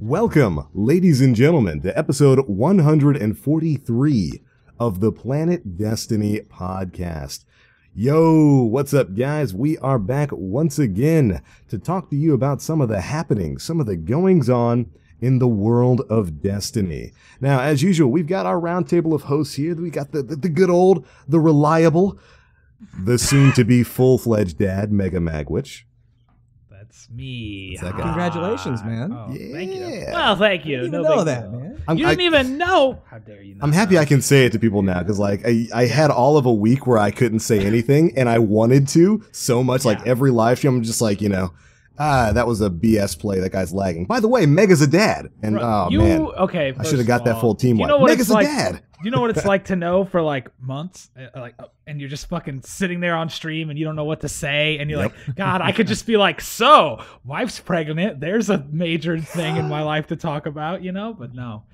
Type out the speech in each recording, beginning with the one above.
Welcome, ladies and gentlemen, to episode 143 of the Planet Destiny podcast. Yo, what's up, guys? We are back once again to talk to you about some of the happenings, some of the goings-on in the world of Destiny. Now, as usual, we've got our roundtable of hosts here. We got the good old, the reliable, the soon-to-be full-fledged dad, Mega Magwitch. That's me. Congratulations, man. Oh, Yeah. Thank you. Well, thank you. You No didn't know big that, deal. man. You didn't even know. How dare you not I'm happy I can say it to people now, because like I had all of a week where I couldn't say anything, and I wanted to so much. Like every live stream, I'm just like, that was a BS play. That guy's lagging. By the way, Mega's a dad, and man, okay. I should have got that full team. You know what Mega's it's like, a dad. You know what it's like to know for like months, and you're just fucking sitting there on stream and you don't know what to say, and you're like, God, I could just be like, so wife's pregnant. There's a major thing in my life to talk about, but no.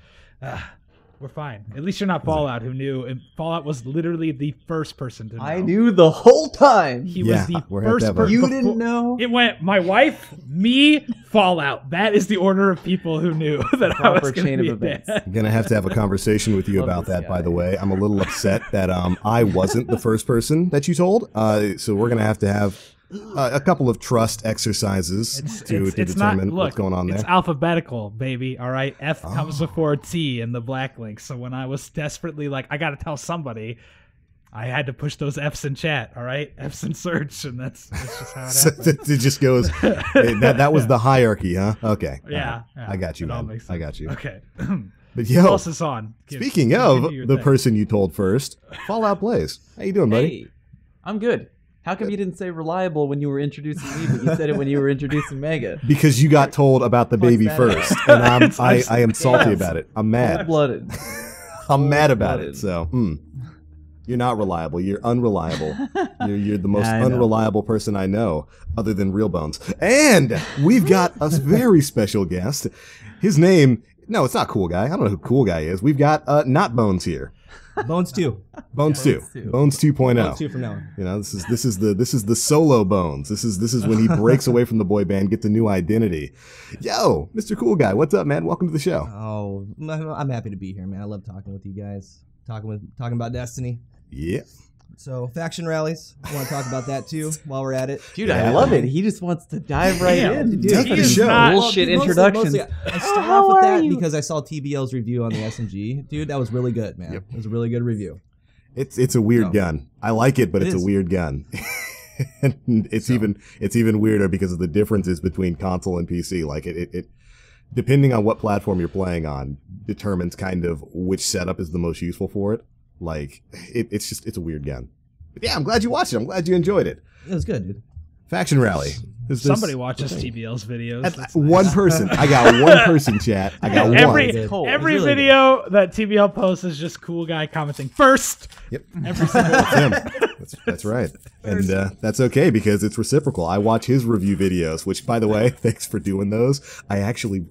We're fine. At least you're not Fallout, who knew. And Fallout was literally the first person to know. I knew the whole time. He was the we're first person. You didn't know? It went my wife, me, Fallout. That is the order of people who knew that I was going to be dead. I'm gonna have to have a conversation with you about that. By the way, I'm a little upset that I wasn't the first person that you told. So we're gonna have to have a couple of trust exercises to determine what's going on there. It's alphabetical, baby. All right, F comes before T in the black link. So when I was desperately like, I got to tell somebody, I had to push those F's in chat. All right, F's in search, and that's just how it happens. It just goes. That was the hierarchy, huh? Okay. Yeah, I got you, man. I got you. Okay. But What else is on? Speaking of the person you told first, Fallout Plays. How you doing, buddy? Hey, I'm good. How come you didn't say reliable when you were introducing me, but you said it when you were introducing Mega? Because you got told about the baby first, and I am salty about it. I'm mad. Cold-blooded. I'm mad about it. So, you're not reliable. You're unreliable. You're the most unreliable person I know, other than Real Bones. And we've got a very special guest. His name, no, it's not Cool Guy. I don't know who Cool Guy is. We've got not Bones here. Bones 2. Bones 2. Bones 2.0. Bones 2 from now on. This is the solo Bones. This is when he breaks away from the boy band, gets a new identity. Yo, Mr. Cool Guy, what's up, man? Welcome to the show. Oh, I'm happy to be here, man. I love talking with you guys. Talking about Destiny. Yeah. So, faction rallies. I want to talk about that too while we're at it. Dude, I love it. He just wants to dive right in. Dude, He is not- Bullshit introductions. I start off with that because I saw TBL's review on the SMG. Dude, that was really good, man. Yep. It was a really good review. It's a weird gun. I like it, but it's a weird gun. And it's even weirder because of the differences between console and PC. Like it depending on what platform you're playing on determines kind of which setup is the most useful for it. Like it's a weird gun. But yeah, I'm glad you watched it. I'm glad you enjoyed it. It was good, dude. Faction Rally. Somebody watches TBL's videos. That's one person. I got one person, chat. I got every one. every really video that TBL posts is just Cool Guy commenting first. Yep. Every single That's him. That's right. And that's okay because it's reciprocal. I watch his review videos, which, by the way, thanks for doing those. I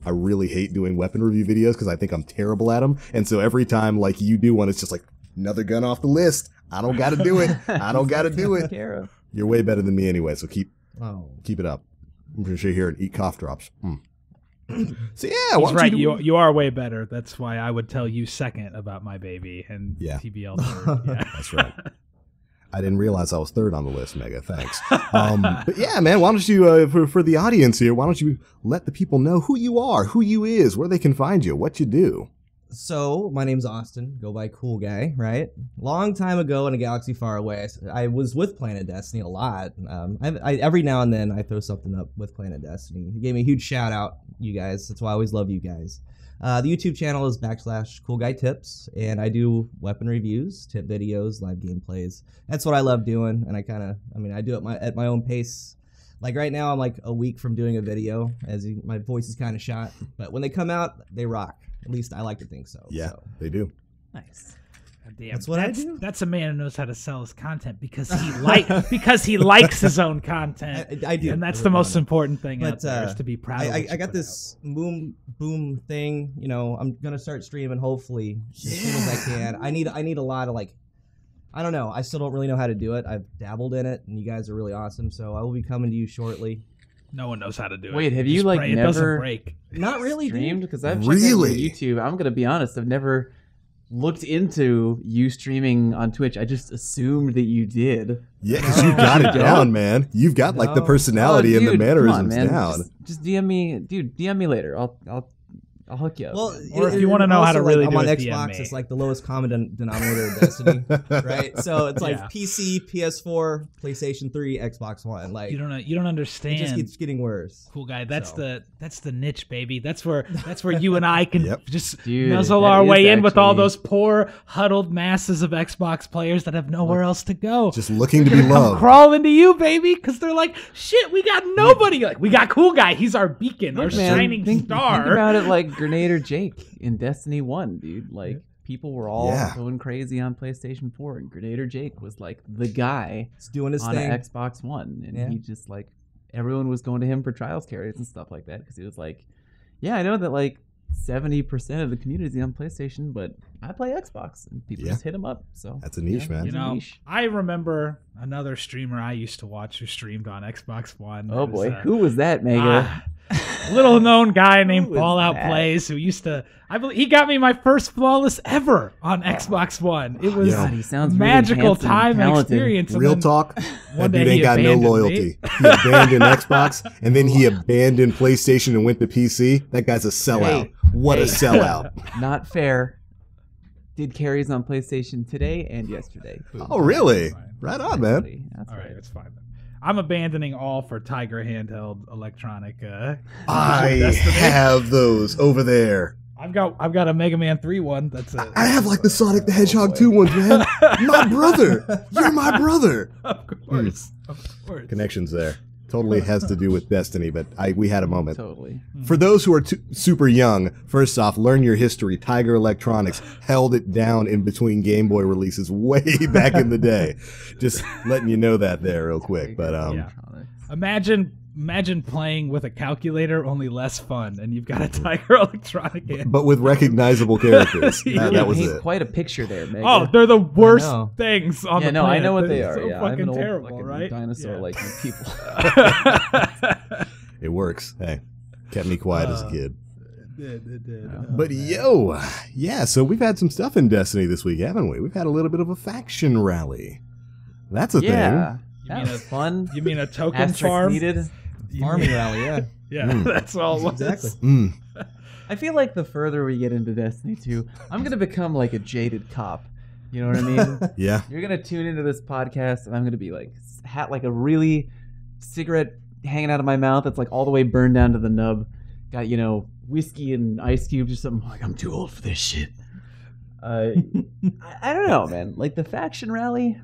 really hate doing weapon review videos because I think I'm terrible at them. And so every time like you do one, it's just like another gun off the list. I don't got to do it. I don't got to do it. You're way better than me anyway, so keep it up. I'm pretty sure you're here and eat cough drops. So yeah, He's right. You are way better. That's why I would tell you second about my baby and TBL third. Yeah. That's right. I didn't realize I was third on the list, Mega. Thanks. But yeah, man, why don't you, for the audience here, why don't you let the people know who you are, who you is, where they can find you, what you do. So, my name's Austin, go by Cool Guy, right? Long time ago in a galaxy far away, I was with Planet Destiny a lot. Every now and then I throw something up with Planet Destiny. He gave me a huge shout out, you guys. That's why I always love you guys. The YouTube channel is /CoolGuyTips, and I do weapon reviews, tip videos, live gameplays. That's what I love doing, and I do it at my own pace. Like right now, I'm like a week from doing a video, my voice is kind of shot, but when they come out, they rock. At least I like to think so. Yeah, they do. Nice. Damn, that's what I do. That's a man who knows how to sell his content because he likes his own content. I do, and that's the most important thing out there is to be proud. I got this boom thing. I'm gonna start streaming hopefully as soon as I can. I need a lot of I don't know. I still don't really know how to do it. I've dabbled in it, and you guys are really awesome. So I will be coming to you shortly. No one knows how to do it. Wait, have Just you like pray it doesn't never break. Not really, streamed? dude. Because I've checked out Really? your YouTube. I'm gonna be honest. I've never looked into you streaming on Twitch. I just assumed that you did. Yeah, because you got it No. down, man. You've got like the No. personality and the Dude, come on, mannerisms man. down. Just DM me, dude. DM me later. I'll hook you up. Well, man. Or if you wanna know how to also, really I'm do on it, DM Xbox. me. It's like the lowest common denominator of Destiny, right? So it's like Yeah. PC, PS4, PlayStation 3, Xbox One. Like You don't it just understand. keeps getting worse. Cool guy. That's So. the niche, baby. That's where you and I can Yep. just Dude, nuzzle that our is way in with all actually- those poor huddled masses of Xbox players that have nowhere else to go. Just looking to be Come loved. crawling to you, baby, because they're like, shit, we got nobody. Like, we got Cool Guy. He's our beacon, our Look, man, shining think star. about it like Grenadier Jake in Destiny 1, dude. Like, people were all Yeah. going crazy on PlayStation 4, and Grenadier Jake was like the guy It's doing his on thing. an Xbox One. And Yeah. he just like, everyone was going to him for trials carries and stuff like that because he was like, yeah, I know that like 70% of the community is on PlayStation, but I play Xbox, and people Yeah. just hit him up. So That's a niche, man. You it's a know, niche. I remember another streamer I used to watch who streamed on Xbox One. Oh It was, boy, who was that, Mega? little known guy named was Fallout that? Plays who used to he got me my first flawless ever on Xbox One. It was God, he sounds a really magical handsome and time and talented. experience. And Real then talk, that one dude day ain't he got no abandoned me. loyalty. He abandoned Xbox, and then he abandoned PlayStation and went to PC. That guy's a sellout. Hey. What a Hey. sellout. Not fair. Did carries on PlayStation today and yesterday. Boom. Oh, really? Fine. Right on, man. Buddy, That's All right, right. it's fine. Then. I'm abandoning all for Tiger handheld electronic. I Destiny. have those over there. I've got a Mega Man 3 one. That's it. I have like the Sonic the Hedgehog 2 ones, man. My brother. You're my brother. Of course, of course. Connections there. Totally has to do with Destiny, but we had a moment. Totally. For those who are super young, first off, learn your history. Tiger Electronics held it down in between Game Boy releases way back in the day. Just letting you know that there real quick. But Yeah. Imagine playing with a calculator, only less fun, and you've got a Tiger Electronic hand. but with recognizable characters. Yeah, that was paint it. quite a picture there, Mega. Oh, they're the worst know. things on yeah, the no, planet. I know what they They're are. So Yeah, I'm fucking an old terrible, fucking right? dinosaur Yeah. like you people. It works. Hey, kept me quiet as a kid. It did. But yo, yeah, so we've had some stuff in Destiny this week, haven't we? We've had a little bit of a faction rally. That's a Yeah, You that mean was fun. You mean a token Asterisks farm? needed. You Farming mean- rally, yeah. Yeah, Mm. that's all. It was. Exactly. thing. I feel like the further we get into Destiny 2, I'm gonna become like a jaded cop. You know what I mean? Yeah. You're gonna tune into this podcast, and I'm gonna be like like a really cigarette hanging out of my mouth that's like all the way burned down to the nub. Got whiskey and ice cubes or something. Like I'm too old for this shit. I don't know, man. Like the faction rally,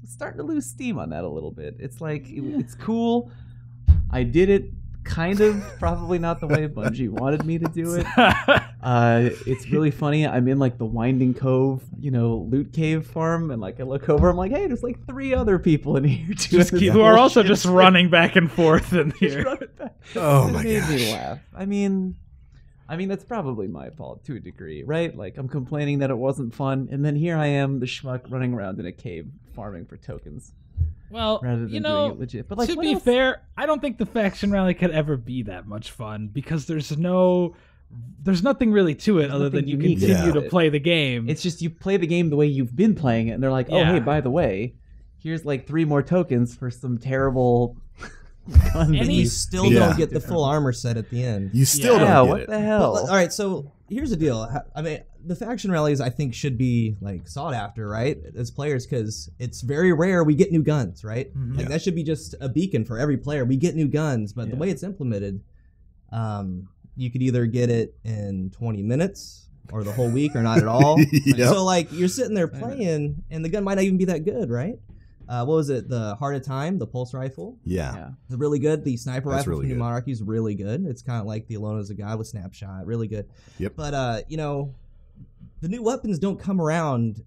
I'm starting to lose steam on that a little bit. It's like it's cool. I did it. Kind of, probably not the way Bungie wanted me to do it. It's really funny. I'm in like the Winding Cove, loot cave farm, and like I look over, I'm like, hey, there's like 3 other people in here too. Who are also just running back and forth in here. Oh It my made me gosh. laugh. I mean, that's probably my fault to a degree, right? Like I'm complaining that it wasn't fun, and then here I am, the schmuck, running around in a cave farming for tokens Well, rather than doing it legit. But like, to what be else? fair, I don't think the faction rally could ever be that much fun because there's nothing really to it other than nothing you unique continue about to it. play the game. It's just you play the game the way you've been playing it, and they're like, oh, Yeah. hey, by the way, here's like 3 more tokens for some terrible gun that And Any- you you still Yeah. don't get the full armor set at the end. You still yeah, don't get what it. the But, hell? all right, so here's the deal. I mean, the faction rallies I think should be like sought after, right, as players, because it's very rare we get new guns, right? Mhm. Like Yeah. that should be just a beacon for every player. We get new guns, but the Yeah. way it's implemented, you could either get it in 20 minutes or the whole week or not at all. Yep. So like you're sitting there playing, and the gun might not even be that good, right? What was it? The Heart of Time, the pulse rifle. Yeah. yeah. It's really good. The sniper That's rifle really from New good. Monarchy is really good. It's kind of like the Alone as a God with snapshot. Really good. Yep. But the new weapons don't come around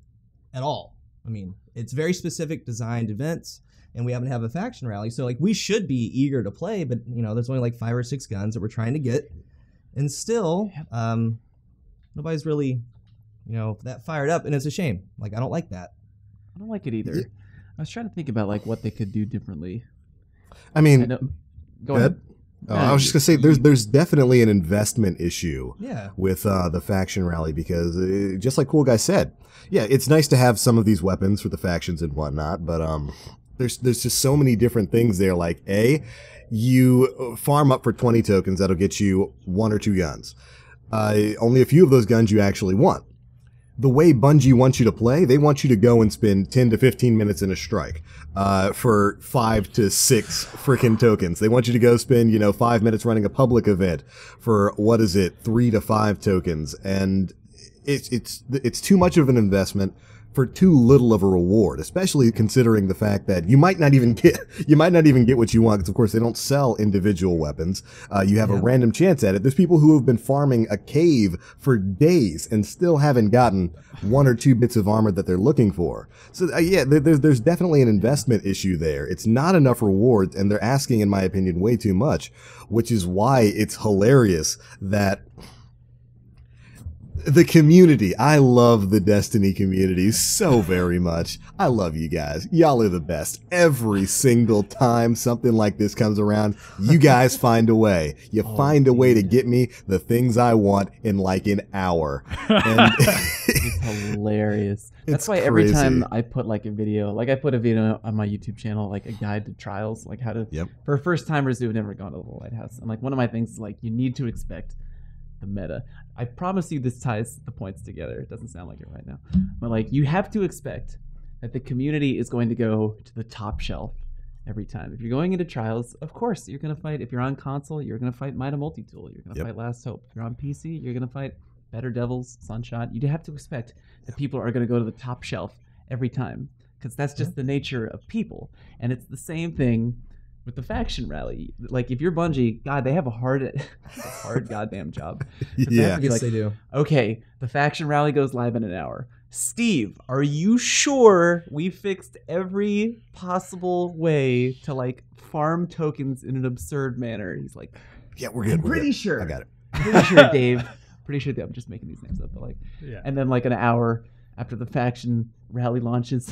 at all. I mean, it's very specific designed events, and we happen to have a faction rally. So like we should be eager to play, but there's only like 5 or 6 guns that we're trying to get, and still nobody's really that fired up, and it's a shame. Like I don't like that. I don't like it either. Yeah. I was trying to think about like what they could do differently. I mean, I know. Go ahead. I was just gonna say, there's definitely an investment issue Yeah. with the faction rally because just like CoolGuy said, yeah, it's nice to have some of these weapons for the factions and whatnot, but there's just so many different things there. Like you farm up for 20 tokens that'll get you 1 or 2 guns. Only a few of those guns you actually want. The way Bungie wants you to play, they want you to go and spend 10 to 15 minutes in a strike for 5 to 6 freaking tokens. They want you to go spend, 5 minutes running a public event for, 3 to 5 tokens. And it's too much of an investment for too little of a reward, especially considering the fact that you might not even get what you want, because of course they don't sell individual weapons. You have a random chance at it. There's people who have been farming a cave for days and still haven't gotten 1 or 2 bits of armor that they're looking for. So there's definitely an investment issue there. It's not enough rewards, and they're asking, in my opinion, way too much, which is why it's hilarious that the community, I love the Destiny community so very much. I love you guys. Y'all are the best. Every single time something like this comes around, you guys find a way. You find a way to get me the things I want in like an hour. And it's hilarious. That's why every time I put like a video, like I put a video on my YouTube channel, like a guide to trials, like how to, for first timers who have never gone to the lighthouse. And like one of my things is like, you need to expect the meta. I promise you this ties the points together. It doesn't sound like it right now. But like you have to expect that the community is going to go to the top shelf every time. If you're going into trials, of course you're going to fight. If you're on console, you're going to fight Mida Multitool. You're going to fight Last Hope. If you're on PC, you're going to fight Better Devils, Sunshot. You have to expect that people are going to go to the top shelf every time, because that's just the nature of people. And it's the same thing with the faction rally. Like if you're Bungie, God, they have a hard goddamn job. Yeah, yes, they do. Okay, the faction rally goes live in an hour. Steve, are you sure we fixed every possible way to like farm tokens in an absurd manner? He's like, yeah, we're good. Pretty sure. I got it. Pretty sure, Dave. Pretty sure. I'm just making these names up, but like, Yeah. And then like an hour after the faction rally launches,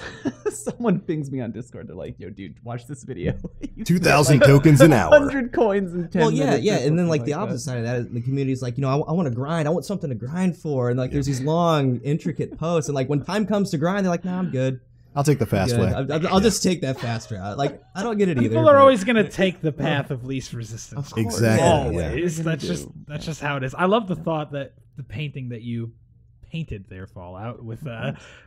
someone pings me on Discord. They're like, "Yo, dude, watch this video. 2,000 tokens an hour. 100 coins in 10 Well, minutes." yeah, and then like the opposite side of that is the community's like, I want to grind. I want something to grind for, and like there's these long, intricate posts, and like when time comes to grind, they're like, "Nah, I'm good. I'll take the fast way. I'll just take that fast route." Like I don't get it either. People are always gonna take the path of least resistance. Exactly. Always. That's just how it is. I love the thought that the painting that you painted there, Fallout, with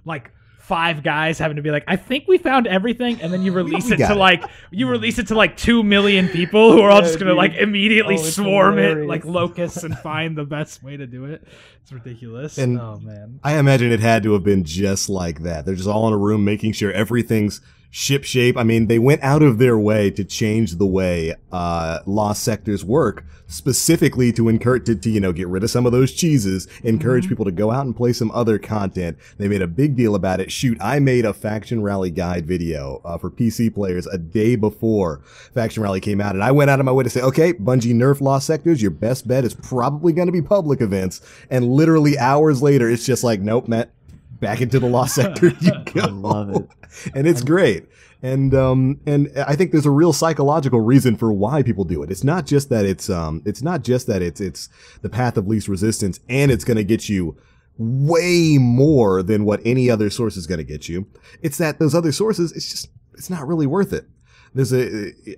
like 5 guys having to be like, I think we found everything, and then you release it to like 2 million people who are all just gonna like immediately swarm it like locusts and find the best way to do it. It's ridiculous. And oh man, I imagine it had to have been just like that. They're just all in a room making sure everything's ship shape. I mean, they went out of their way to change the way lost sectors work, specifically to encourage to get rid of some of those cheeses, encourage people to go out and play some other content. They made a big deal about it. Shoot, I made a faction rally guide video for PC players a day before faction rally came out, and I went out of my way to say, okay, Bungie nerf lost sectors. Your best bet is probably going to be public events. And literally hours later, it's just like, nope, Matt, back into the lost sector you go. I love it. And it's great. And I think there's a real psychological reason for why people do it. It's not just that it's the path of least resistance, and it's going to get you way more than what any other source is going to get you. It's that those other sources, it's not really worth it.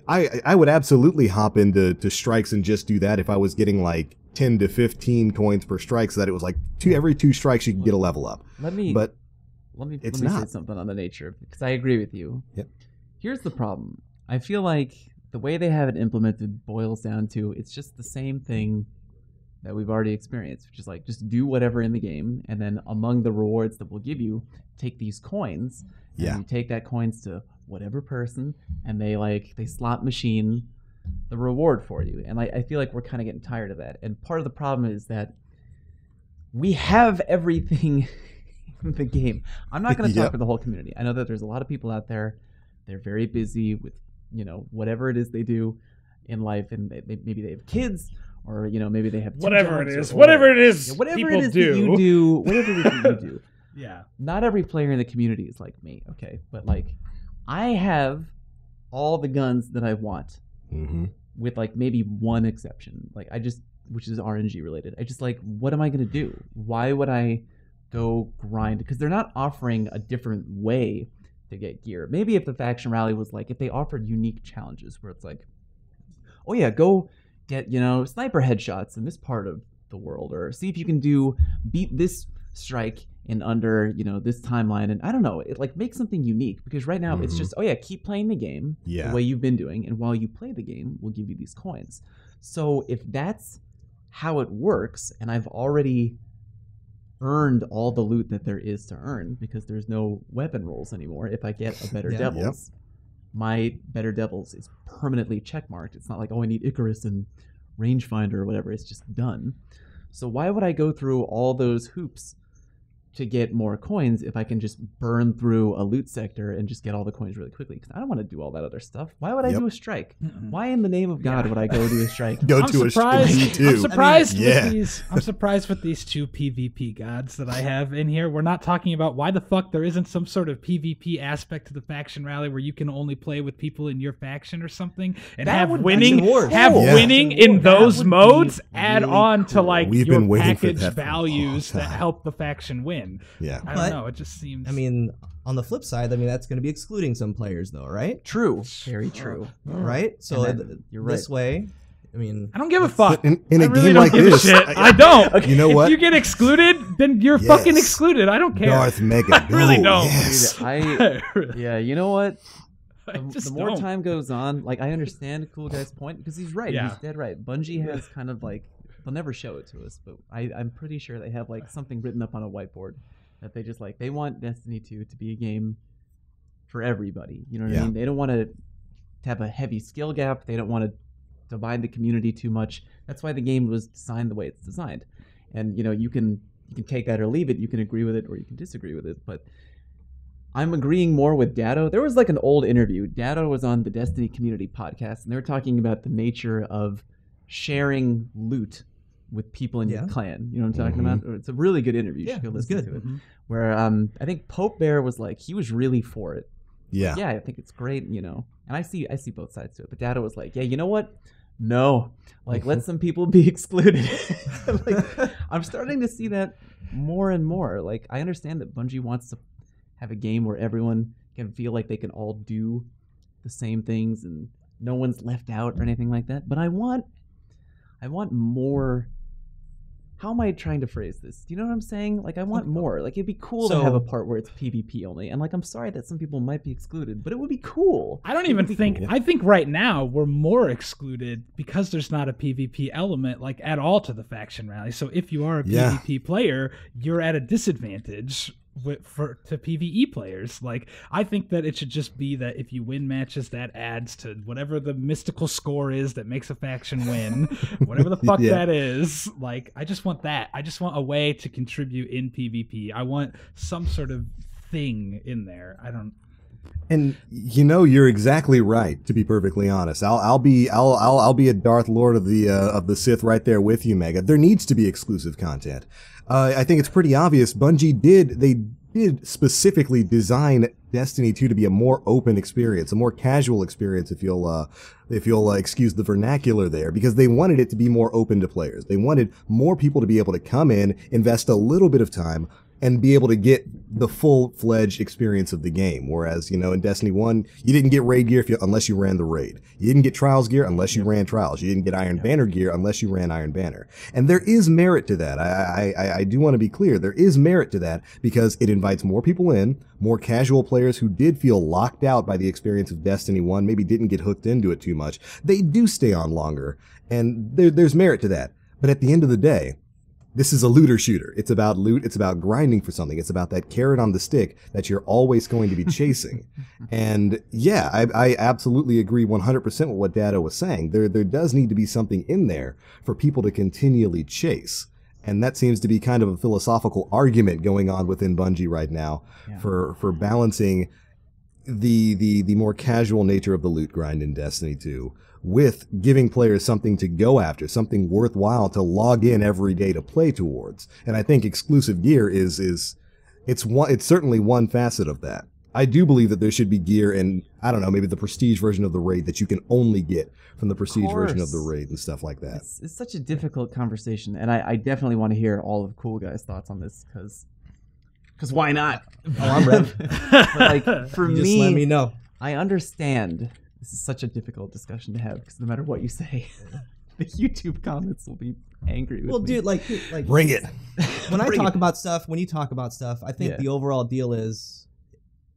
I would absolutely hop into strikes and just do that if I was getting like 10 to 15 coins per strike, so that it was like every 2 strikes you can get a level up. Let me say something on the nature, because I agree with you. Yep. Here's the problem. I feel like the way they have it implemented boils down to it's just the same thing that we've already experienced, which is like just do whatever in the game, and then among the rewards that we'll give you, take these coins. And you take that coins to whatever person, and they slot machine the reward for you. And I feel like we're kind of getting tired of that. And part of the problem is that we have everything in the game. I'm not going to talk for the whole community. I know that there's a lot of people out there. They're very busy with, whatever it is they do in life, and maybe they have kids, or maybe they have whatever it is, whatever it is that you do, whatever it is that you do. Yeah. Not every player in the community is like me, okay? But like, I have all the guns that I want. Mm-hmm. with like maybe one exception. Like which is RNG related. I just like, what am I gonna do? Why would I go grind? Because they're not offering a different way to get gear. Maybe if the faction rally was like, if they offered unique challenges where it's like, oh yeah, go get, sniper headshots in this part of the world, or see if you can beat this strike in under, this timeline. And I don't know, it like makes something unique, because right now it's just, oh yeah, keep playing the game the way you've been doing. And while you play the game, we'll give you these coins. So if that's how it works, and I've already earned all the loot that there is to earn, because there's no weapon rolls anymore. If I get a better Devils, my better Devils is permanently checkmarked. It's not like, oh, I need Icarus and rangefinder or whatever. It's just done. So why would I go through all those hoops to get more coins if I can just burn through a loot sector and just get all the coins really quickly? Because I don't want to do all that other stuff. Why would I do a strike? Why in the name of God would I go do a strike? I'm surprised with these two PvP gods that I have in here. We're not talking about why the fuck there isn't some sort of PvP aspect to the faction rally where you can only play with people in your faction or something, and have winning in those modes add on to like your package values that help the faction win. Yeah, I don't know. It just seems. I mean, on the flip side, that's going to be excluding some players, though, right? True. Very true. Right. So you're right. This way, I don't give a fuck. In a game like this, I don't. Okay. You know what? If you get excluded, then you're fucking excluded. I don't care. Darth Mega. I really don't. Yes. Yeah. You know what? The more time goes on, like, I understand CoolGuy's point, because he's right. Yeah. He's dead right. Bungie has kind of like, they'll never show it to us, but I'm pretty sure they have like something written up on a whiteboard that they just like, they want Destiny 2 to be a game for everybody. You know what I mean? They don't want to have a heavy skill gap. They don't want to divide the community too much. That's why the game was designed the way it's designed. And you can take that or leave it. You can agree with it or you can disagree with it. But I'm agreeing more with Dado. There was like an old interview. Dado was on the Destiny Community podcast, and they were talking about the nature of sharing loot with people in your clan. You know what I'm talking about? It's a really good interview. You should go listen to it. Where I think Pope Bear was like, he was really for it. Yeah. Yeah, I think it's great, And I see both sides to it. But Dado was like, yeah, you know what? No. Like, let some people be excluded. Like, I'm starting to see that more and more. Like, I understand that Bungie wants to have a game where everyone can feel like they can all do the same things and no one's left out or anything like that. But I want more. How am I trying to phrase this? Do you know what I'm saying? Like, I want more. Like, it'd be cool to have a part where it's PvP only. And like, I'm sorry that some people might be excluded, but it would be cool. I don't even think, cool. I think right now we're more excluded because there's not a PvP element like at all to the faction rally. So if you are a PvP player, you're at a disadvantage to PvE players. Like, I think that it should just be that if you win matches, that adds to whatever the mystical score is that makes a faction win, whatever the fuck that is. Like, I just want that. I just want a way to contribute in PvP. I want some sort of thing in there. I don't. And you're exactly right. To be perfectly honest, I'll be a Darth Lord of the Sith right there with you, Mega. There needs to be exclusive content. I think it's pretty obvious. Bungie did specifically design Destiny 2 to be a more open experience, a more casual experience, if you'll excuse the vernacular there, because they wanted it to be more open to players. They wanted more people to be able to come in, invest a little bit of time, and be able to get the full-fledged experience of the game. Whereas, in Destiny 1, you didn't get raid gear unless you ran the raid. You didn't get Trials gear unless you ran Trials. You didn't get Iron Banner gear unless you ran Iron Banner. And there is merit to that. I do want to be clear. There is merit to that because it invites more people in, more casual players who did feel locked out by the experience of Destiny 1, maybe didn't get hooked into it too much. They do stay on longer, and there's merit to that. But at the end of the day, this is a looter shooter. It's about loot. It's about grinding for something. It's about that carrot on the stick that you're always going to be chasing. And yeah, I absolutely agree 100% with what Dado was saying. There does need to be something in there for people to continually chase. And that seems to be kind of a philosophical argument going on within Bungie right now for balancing the more casual nature of the loot grind in Destiny 2 with giving players something to go after, something worthwhile to log in every day to play towards. And I think exclusive gear it's certainly one facet of that. I do believe that there should be gear in, I don't know, maybe the prestige version of the raid that you can only get from the prestige version of the raid and stuff like that. It's such a difficult conversation, and I definitely want to hear all of Cool Guy's thoughts on this, because why not? Oh, I'm ready. But like, for You me, just let me know. I understand this is such a difficult discussion to have, because no matter what you say, the YouTube comments will be angry with Well, me. dude, like Bring it. when I Bring talk it. about stuff, when you talk about stuff, I think Yeah. the overall deal is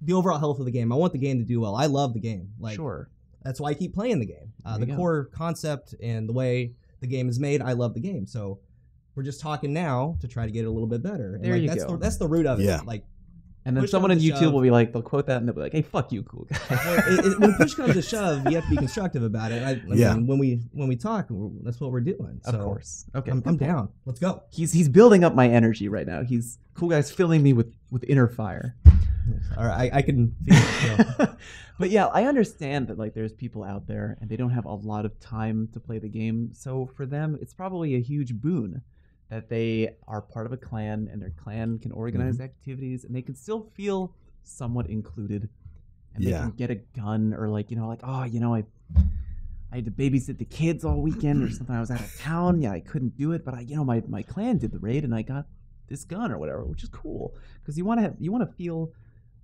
the overall health of the game. I want the game to do well. I love the game. Like, Sure. that's why I keep playing the game. There The you go. core concept and the way the game is made, I love the game. So we're just talking now to try to get it a little bit better. And There like, you that's go. that's the root of it. Yeah. Like, And then Push someone on comes to YouTube shove. will be like, they'll quote that and they'll be like, hey, fuck you, Cool Guy. when push comes to shove, you have to be constructive about it. I Yeah. mean, when we talk, that's what we're doing. So Of course. Okay. I'm down. Let's go. He's building up my energy right now. Cool Guy's filling me with inner fire. All right, I can feel it. So. But yeah, I understand that like there's people out there and they don't have a lot of time to play the game. So for them, it's probably a huge boon that they are part of a clan and their clan can organize activities and they can still feel somewhat included. And they Yeah. can get a gun or like, like, oh, I had to babysit the kids all weekend or something. I was out of town. Yeah, I couldn't do it, but my clan did the raid and I got this gun or whatever, which is cool because you want to feel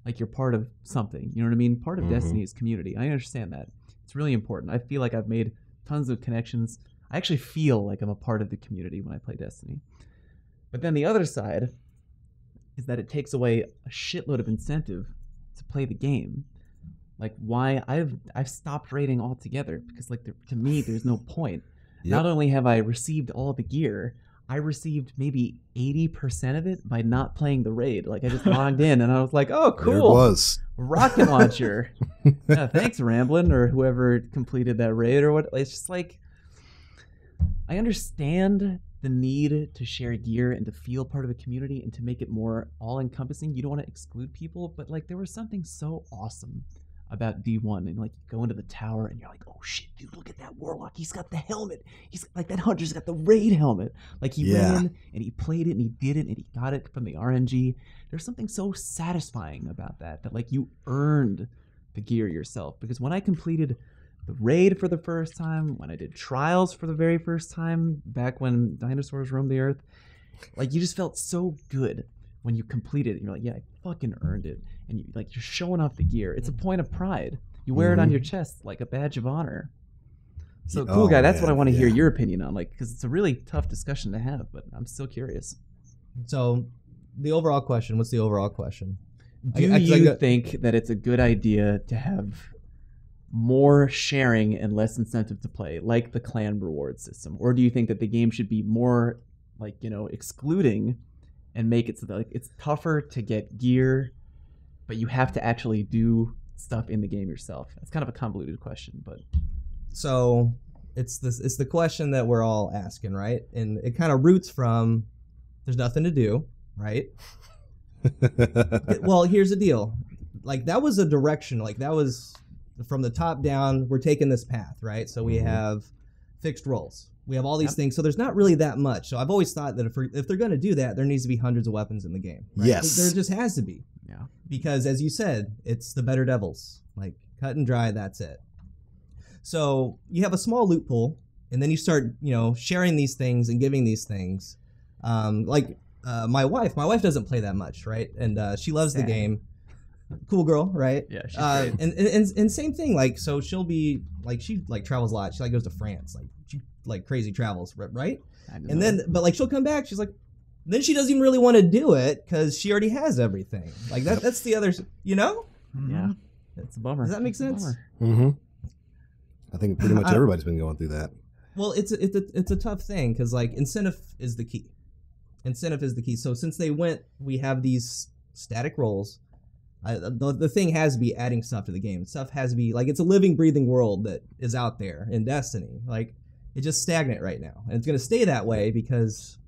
like you're part of something. You know what I mean? Part of Destiny is community. I understand that. It's really important. I feel like I've made tons of connections. I actually feel like I'm a part of the community when I play Destiny. But then the other side is that it takes away a shitload of incentive to play the game. Like why I've stopped raiding altogether because like to me there's no point. Yep. Not only have I received all the gear, I received maybe 80% of it by not playing the raid. Like I just logged in and I was like, oh cool. There it was. Rocket launcher. Yeah, thanks Ramblin' or whoever completed that raid or what. It's just like I understand the need to share gear and to feel part of a community and to make it more all-encompassing. You don't want to exclude people, but like there was something so awesome about D1 and like you go into the tower and you're like, oh shit, dude, look at that warlock. He's got the helmet. He's like that hunter's got the raid helmet. Like he ran and he played it and he did it and he got it from the RNG. There's something so satisfying about that like you earned the gear yourself. Because when I completed the raid for the first time, when I did trials for the very first time, back when dinosaurs roamed the earth, like you just felt so good when you completed it. You're like, yeah, I fucking earned it. And you're showing off the gear. It's a point of pride. You wear it on your chest like a badge of honor. So Cool Guy, that's what I want to hear your opinion on, like, because it's a really tough discussion to have, but I'm still curious. So, the overall question. What's the overall question? Do you think that it's a good idea to have more sharing and less incentive to play, like the clan reward system? Or do you think that the game should be more, like, excluding and make it so that like, it's tougher to get gear, but you have to actually do stuff in the game yourself? It's kind of a convoluted question, but... So, it's the question that we're all asking, right? And it kind of roots from there's nothing to do, right? Well, here's the deal. Like, that was a direction. Like, that was from the top down. We're taking this path, right? So we have fixed roles. We have all these things. So there's not really that much. So I've always thought that if they're going to do that, there needs to be hundreds of weapons in the game. Right? Yes. There just has to be. Yeah. Because, as you said, it's the better devils. Like, cut and dry, that's it. So you have a small loot pool, and then you start, sharing these things and giving these things. My wife doesn't play that much, right? And she loves the game. Cool girl, right? Yeah, she's great. And same thing, like, so she'll be like, she like travels a lot. She like goes to France, like she like crazy travels, right? And then, but like she'll come back, she's like, then she doesn't even really want to do it because she already has everything. Like that's the other, Yeah, it's a bummer. Does that make sense? Mm-hmm. I think pretty much everybody's been going through that. Well, it's a tough thing because like incentive is the key. Incentive is the key. So since we have these static roles. The thing has to be adding stuff to the game. Stuff has to be like it's a living, breathing world that is out there in Destiny. Like it's just stagnant right now, and it's going to stay that way because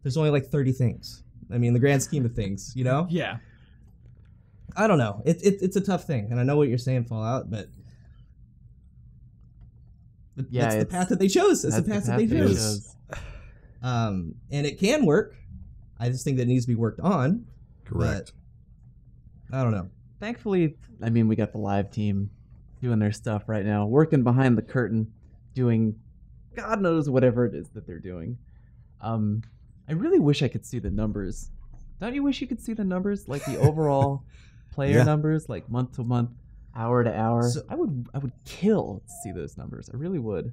there's only like 30 things. I mean, in the grand scheme of things, Yeah. I don't know. It's a tough thing, and I know what you're saying, Fallout, but that's the path that they chose. That's the path that they chose. And it can work. I just think that it needs to be worked on. Correct. But I don't know. thankfully, I mean, we got the live team doing their stuff right now, working behind the curtain, doing God knows whatever it is that they're doing. I really wish I could see the numbers. Don't you wish you could see the numbers, like the overall player numbers, like month to month, hour to hour? So, I would kill to see those numbers. I really would.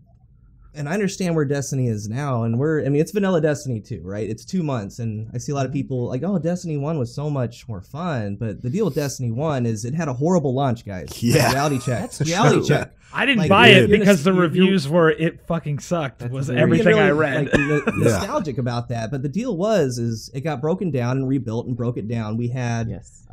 And I understand where Destiny is now, and it's vanilla Destiny 2, right? It's 2 months, and I see a lot of people like, oh, Destiny 1 was so much more fun, but the deal with Destiny 1 is it had a horrible launch, guys. Yeah. Reality check. Reality check. I didn't Like, buy it you're because the you're- reviews were it fucking sucked. That's Was very- everything I really, read. like, nostalgic about that, but the deal is it got broken down and rebuilt and broke it down. We had Yes.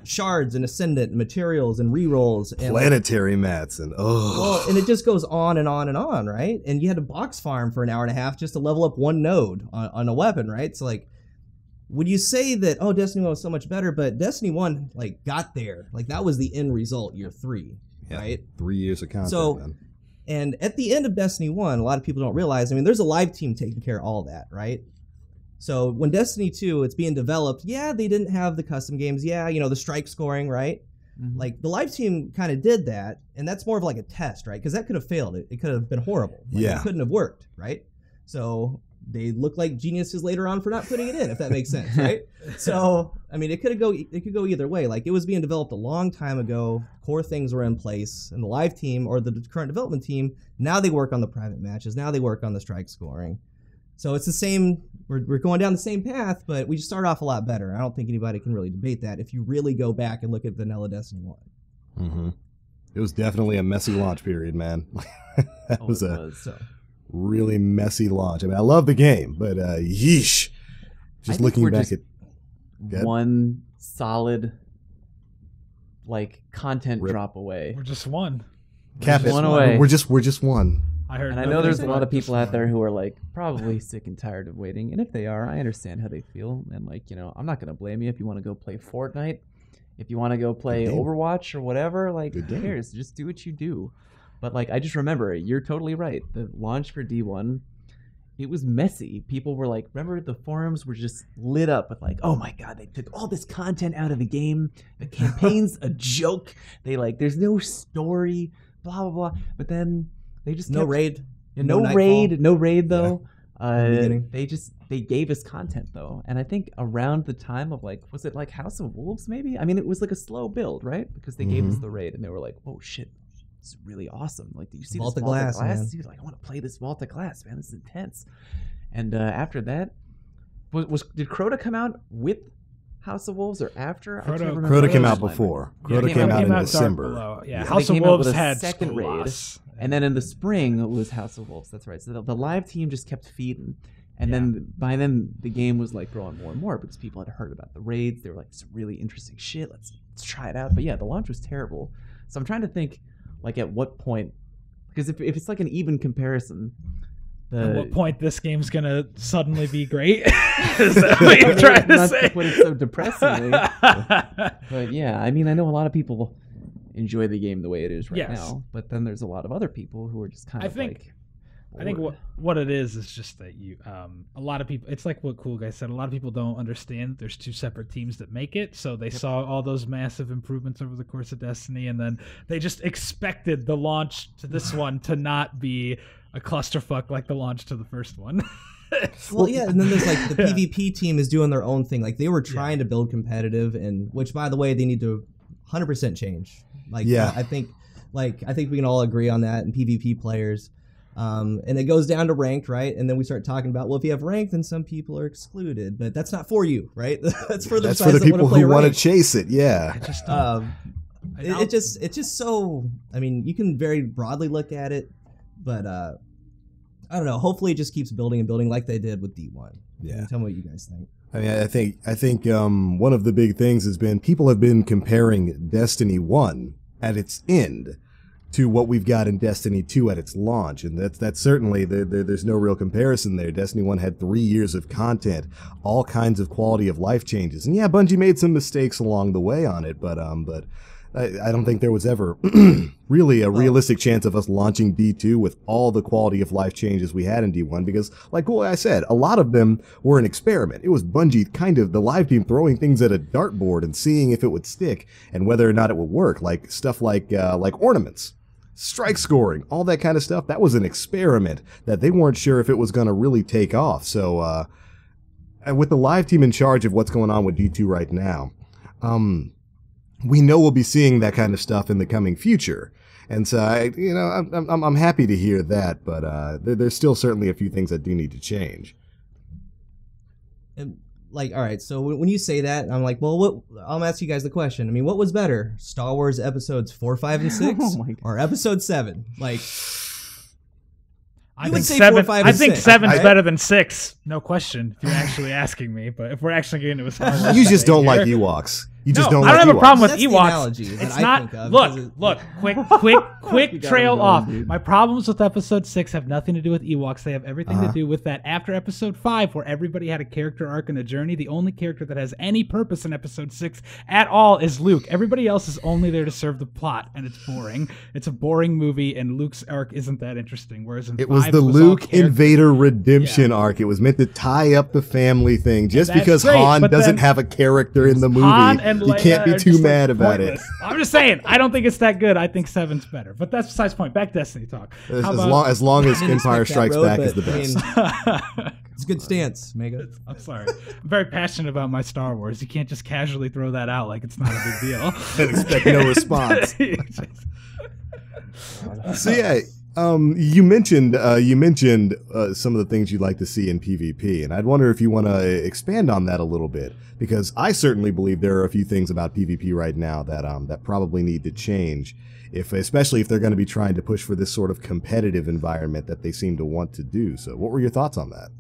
shards and ascendant materials and rerolls and Planetary mats and well, and it just goes on and on and on, right? And you had to box farm for an hour and a half just to level up one node on a weapon, right? So like, would you say that Destiny 1 was so much better, but Destiny 1 like got there, like that was the end result, year 3, right? 3 years of content, So- man. And at the end of Destiny 1, a lot of people don't realize, I mean, there's a live team taking care of all that, right? So when Destiny 2, it's being developed, yeah, they didn't have the custom games. Yeah, the strike scoring, right? Mhm. Like, the live team kind of did that, and that's more of like a test, right? Because that could have failed. It could have been horrible. Like, Yeah. It couldn't have worked, right? So they look like geniuses later on for not putting it in, if that makes sense, right? So, I mean, it could go either way. Like, it was being developed a long time ago. Core things were in place, and the live team or the current development team, now they work on the private matches. Now they work on the strike scoring. So it's the same. We're going down the same path, but we just start off a lot better. I don't think anybody can really debate that if you really go back and look at vanilla Destiny 1. Mm-hmm. It was definitely a messy launch period, man. That Oh, was it a was. So really messy launch. I mean, I love the game, but yeesh. I Just think looking we're back just at Good. one solid, like, content Rip. drop away. We're just one. Cap just it. one away. We're just one. I heard. And I no know there's a things lot of about this people out one. there who are like probably sick and tired of waiting. And if they are, I understand how they feel. And like, I'm not gonna blame you if you want to go play Fortnite, if you want to go play Good game. Overwatch or whatever. Like, Good who game. cares? Just do what you do. But like, I just remember, you're totally right. The launch for D1, it was messy. People were like, remember the forums were just lit up with like, oh my god, they took all this content out of the game. The campaign's a joke. There's no story. Blah blah blah. But then they just no kept- raid. yeah, No no Nightfall. raid though. the beginning. They gave us content though, and I think around the time of like, was it like House of Wolves maybe? I mean, it was like a slow build, right? Because they gave us the raid, and they were like, "Oh shit, this is really awesome! Like, do you see Vault this of Vault Glass, of Glass? man. Dude, like, I want to play this Vault of Glass, man. This is intense." And after that, did Crota come out with House of Wolves or after? I can't remember. Crota came the out timeline. before. Yeah, Crota came out in Dark December. Below. Yeah, Yeah. So House they of came out with Wolves a had second raid. Scholas. And then in the spring was House of Wolves. That's right. So the live team just kept feeding. And then by then the game was like growing more and more because people had heard about the raids. They were like, "It's really interesting shit. Let's try it out." But yeah, the launch was terrible. So I'm trying to think, like, at what point, because if it's like an even comparison, At what point this game's gonna suddenly be great? Is that what you're trying to not say? to put it so depressingly. But yeah, I mean, I know a lot of people enjoy the game the way it is right Yes. now, but then there's a lot of other people who are just kind I of think- like. I think bored. what it is just that you a lot of people, it's like what CoolGuy said, a lot of people don't understand there's two separate teams that make it, so they saw all those massive improvements over the course of Destiny, and then they just expected the launch to this one to not be a clusterfuck like the launch to the first one. Well, yeah, and then there's like the PvP team is doing their own thing. Like they were trying to build competitive, and which, by the way, they need to 100% change. Like, Yeah. I think we can all agree on that. And PvP players, and it goes down to ranked, right? And then we start talking about, well, if you have ranked, then some people are excluded, but that's not for you, right? That's for the That's guys for the that people play who want to ranked. chase it. Yeah. Just It's just so. I mean, you can very broadly look at it, but I don't know. Hopefully, it just keeps building and building like they did with D1. Yeah. Tell me what you guys think. I mean, I think one of the big things has been people have been comparing Destiny 1 at its end to what we've got in Destiny 2 at its launch, and that's certainly there's no real comparison there. Destiny 1 had 3 years of content, all kinds of quality of life changes, and yeah, Bungie made some mistakes along the way on it, but I don't think there was ever really a realistic chance of us launching D2 with all the quality of life changes we had in D1 because, like I said, a lot of them were an experiment. It was Bungie, kind of the live team, throwing things at a dartboard and seeing if it would stick and whether or not it would work, like stuff like ornaments, strike scoring, all that kind of stuff. That was an experiment that they weren't sure if it was going to really take off. So with the live team in charge of what's going on with D2 right now, we know we'll be seeing that kind of stuff in the coming future. And so, I'm happy to hear that, but there's still certainly a few things that do need to change. And, all right, so when you say that, I'm like, well, I'll ask you guys the question. I mean, what was better, Star Wars episodes 4, 5, and 6, or episode 7? Like, I think 7. I think 7's better than 6, no question. If you're actually asking me, but if we're actually getting into a Star Wars, you just don't like Ewoks. You just don't. I don't have a problem with That's Ewoks. It's not. Look. Quick trail off. My problems with episode 6 have nothing to do with Ewoks. They have everything to do with that after episode 5, where everybody had a character arc and a journey. The only character that has any purpose in episode 6 at all is Luke. Everybody else is only there to serve the plot, and it's boring. It's a boring movie, and Luke's arc isn't that interesting. Whereas in 5, was the Luke Invader redemption arc. It was meant to tie up the family thing. Just because Han doesn't have a character in the movie, you can't be too mad about it. I'm just saying, I don't think it's that good. I think 7's better. But that's besides the point. Back Destiny talk. As long as Empire Strikes Back is the best. It's a good stance, Mega. I'm sorry. I'm very passionate about my Star Wars. You can't just casually throw that out like it's not a big deal. And expect no response. So yeah, you mentioned some of the things you'd like to see in PvP, and I'd wonder if you want to expand on that a little bit, because I certainly believe there are a few things about PvP right now that probably need to change, especially if they're going to be trying to push for this sort of competitive environment that they seem to want to do. So, what were your thoughts on that?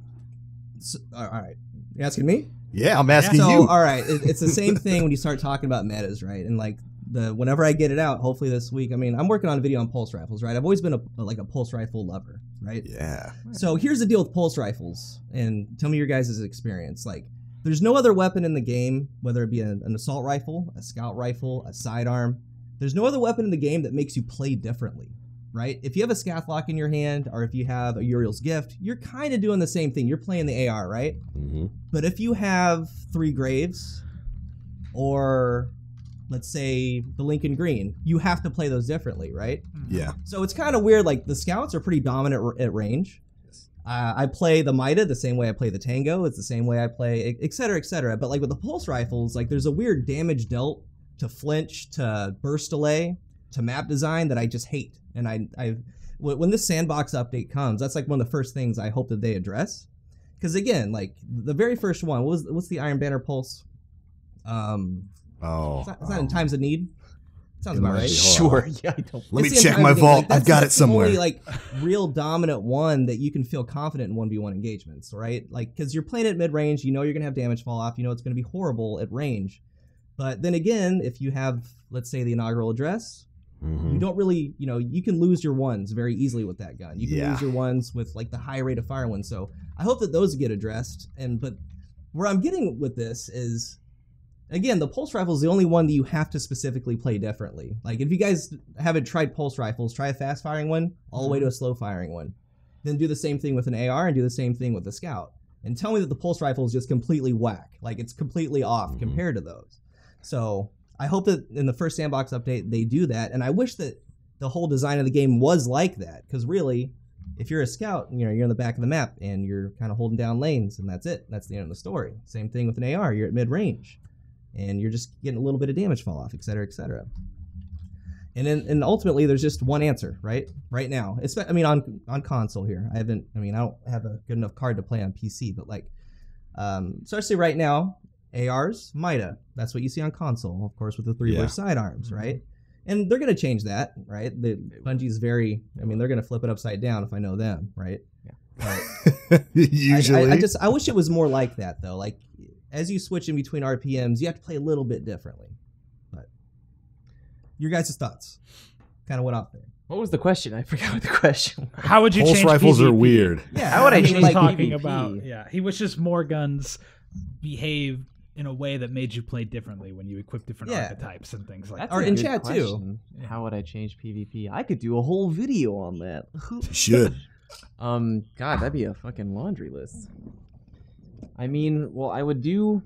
So, all right, you asking me? Yeah, I'm asking so, you. All right, it's the same thing when you start talking about metas, right? And like whenever I get it out, hopefully this week. I mean, I'm working on a video on pulse rifles, right? I've always been a pulse rifle lover, right? Yeah. So here's the deal with pulse rifles, and tell me your guys' experience. Like, there's no other weapon in the game, whether it be an assault rifle, a scout rifle, a sidearm. There's no other weapon in the game that makes you play differently, right? If you have a Scathlock in your hand, or if you have a Uriel's Gift, you're kind of doing the same thing. You're playing the AR, right? Mm-hmm. But if you have 3 Graves, or let's say the Lincoln Green, you have to play those differently, right? Yeah. So it's kind of weird. Like, the Scouts are pretty dominant at range. I play the Mida the same way I play the Tango. It's the same way I play, et cetera, et cetera. But like with the pulse rifles, like there's a weird damage dealt to flinch, to burst delay, to map design that I just hate. And when this sandbox update comes, that's like one of the first things I hope that they address. Because again, like the very first one, what's the Iron Banner pulse? Is that in Times of Need? Sounds about right. Sure. Yeah, I don't. Let me check my vault. I've got it somewhere. Only like real dominant one that you can feel confident in 1v1 engagements, right? Like, because you're playing at mid range, you know you're gonna have damage fall off. You know it's gonna be horrible at range. But then again, if you have, let's say, the inaugural address, you don't really, you can lose your ones very easily with that gun. You can lose your ones with like the high rate of fire ones. So I hope that those get addressed. But where I'm getting with this is, again, the pulse rifle is the only one that you have to specifically play differently. Like, if you guys haven't tried pulse rifles, try a fast firing one all the way to a slow firing one. Then do the same thing with an AR and do the same thing with the Scout. And tell me that the pulse rifle is just completely whack. Like, it's completely off compared to those. So I hope that in the first sandbox update they do that. And I wish that the whole design of the game was like that. Because really, if you're a Scout, you're in the back of the map and you're kind of holding down lanes, and that's it. That's the end of the story. Same thing with an AR. You're at mid range and you're just getting a little bit of damage fall off, et cetera, et cetera. And ultimately, there's just one answer, right? Right now, on console here, I don't have a good enough card to play on PC, but like, especially right now, ARs, Mida, that's what you see on console, of course, with the 3 burst sidearms, right? And they're gonna change that, right? Bungie's they're gonna flip it upside down if I know them, right? Yeah. But usually, I wish it was more like that though. Like, as you switch in between RPMs, you have to play a little bit differently. But your guys' thoughts kind of went off there. What was the question? I forgot what the question was. How would you pulse change rifles PvP? are weird. Yeah, how would I change talking PvP? about? Yeah, he wishes more guns behave in a way that made you play differently when you equip different Yeah. archetypes and things like That's that. Or a in good chat, too. question. How would I change PvP? I could do a whole video on that. Should. God, that'd be a fucking laundry list. I mean, well, I would do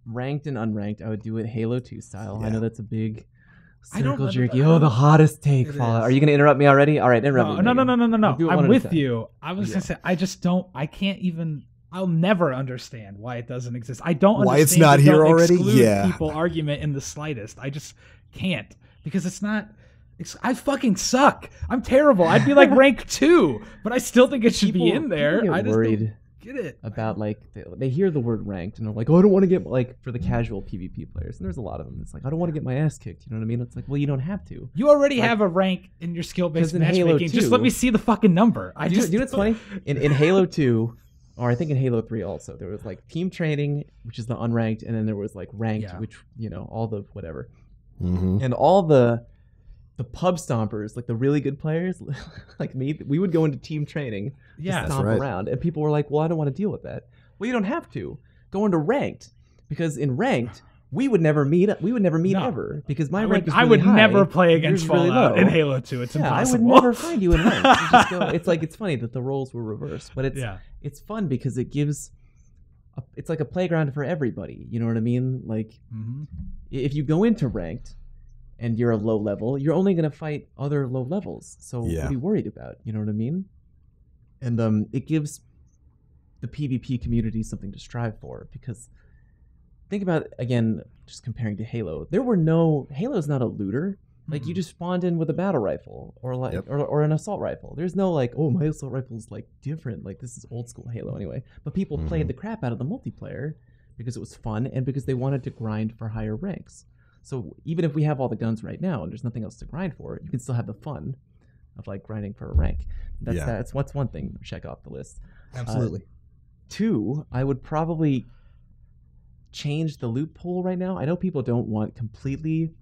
ranked and unranked. I would do it Halo 2 style. I Yeah. know that's a big I don't circle know- jerky. I Oh, don't- the hottest take, It Fallout. is. Are you gonna interrupt me already? All right, interrupt me. No, Megan. no. We'll do it one I'm at a with time. you. I was gonna say I can't even. I'll never understand why it doesn't exist. I don't Why understand it's not the here don't already? exclude Yeah. people argument in the slightest. I just can't because it's not. I fucking suck. I'm terrible. I'd be like rank 2, but I still think it should be in there. People I get just worried don't get it. about like they hear the word ranked and they're like, oh, I don't want to get like for the casual PvP players. And there's a lot of them. It's like I don't want to get my ass kicked. You know what I mean? It's like, well, you don't have to. You already Like- have a rank in your skill-based 'Cause in Halo matchmaking. Just 2 let me see the fucking number. Do you know what's funny? In Halo 2, or I think in Halo 3 also, there was like team training, which is the unranked, and then there was like ranked, Yeah. which, you know, all the whatever. Mm-hmm. And all the pub stompers, like the really good players, like me, we would go into team training to Yeah. stomp right. around, and people were like, well, I don't want to deal with that. Well, you don't have to. Go into ranked, because in ranked, we would never meet No. ever, because my I rank would, is I really would high, never play against yours is really Fallout low. in Halo 2. It's Yeah, impossible. I would never find you in ranked. You just go, it's like, it's funny that the roles were reversed, but it's Yeah. it's fun because it gives it's like a playground for everybody. You know what I mean? Like Mhm. if you go into ranked and you're a low level, you're only going to fight other low levels. So what Yeah. are you worried about? You know what I mean? And it gives the PvP community something to strive for, because think about, again, just comparing to Halo. Halo's not a looter. Like, you just spawned in with a battle rifle or like Yep. or an assault rifle. There's no like, oh, my assault rifle's like different. Like, this is old school Halo anyway. But people played the crap out of the multiplayer because it was fun and because they wanted to grind for higher ranks. So even if we have all the guns right now and there's nothing else to grind for, you can still have the fun of like grinding for a rank. That's what's one thing to check off the list. Absolutely. 2, I would probably change the loot pool right now. I know people don't want completely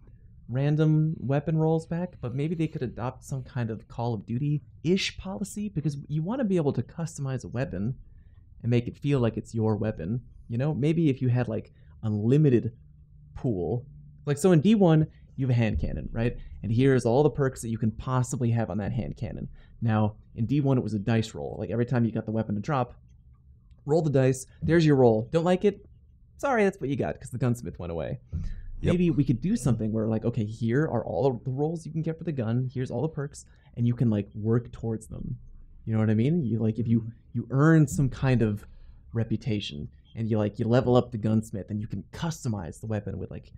random weapon rolls back, but maybe they could adopt some kind of Call of Duty-ish policy, because you want to be able to customize a weapon and make it feel like it's your weapon. You know, maybe if you had like unlimited pool, like so in D1 you have a hand cannon, right? And here's all the perks that you can possibly have on that hand cannon. Now in D1 it was a dice roll. Like every time you got the weapon to drop, roll the dice. There's your roll. Don't like it? Sorry, that's what you got, because the gunsmith went away. Yep. Maybe we could do something where like, okay, here are all the rolls you can get for the gun. Here's all the perks, and you can like work towards them. You know what I mean? You like if you earn some kind of reputation, and you level up the gunsmith, and you can customize the weapon with like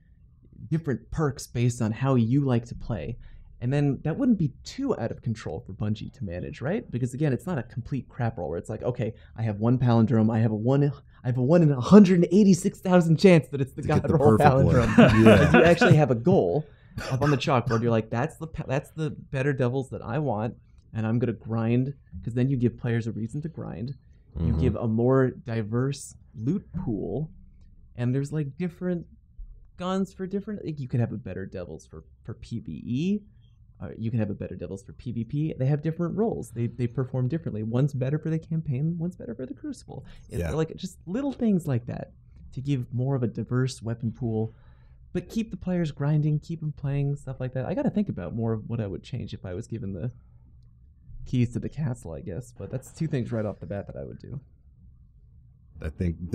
different perks based on how you like to play. And then that wouldn't be too out of control for Bungie to manage, right? Because again, it's not a complete crap roll where it's like, okay, I have one palindrome, I have a 1 in 186,000 chance that it's the get god the roll perfect one. palindrome. Yeah. Because you actually have a goal up on the chalkboard. You're like, that's the better devils that I want, and I'm gonna grind, because then you give players a reason to grind. You Mhm. give a more diverse loot pool, and there's like different guns for different. Like, you can have a better devils for PvE. You can have a better devils for PvP. They have different roles. They perform differently. One's better for the campaign. One's better for the Crucible. It's Yeah. like just little things like that to give more of a diverse weapon pool, but keep the players grinding, keep them playing, stuff like that. I got to think about more of what I would change if I was given the keys to the castle, I guess. But that's 2 things right off the bat that I would do. I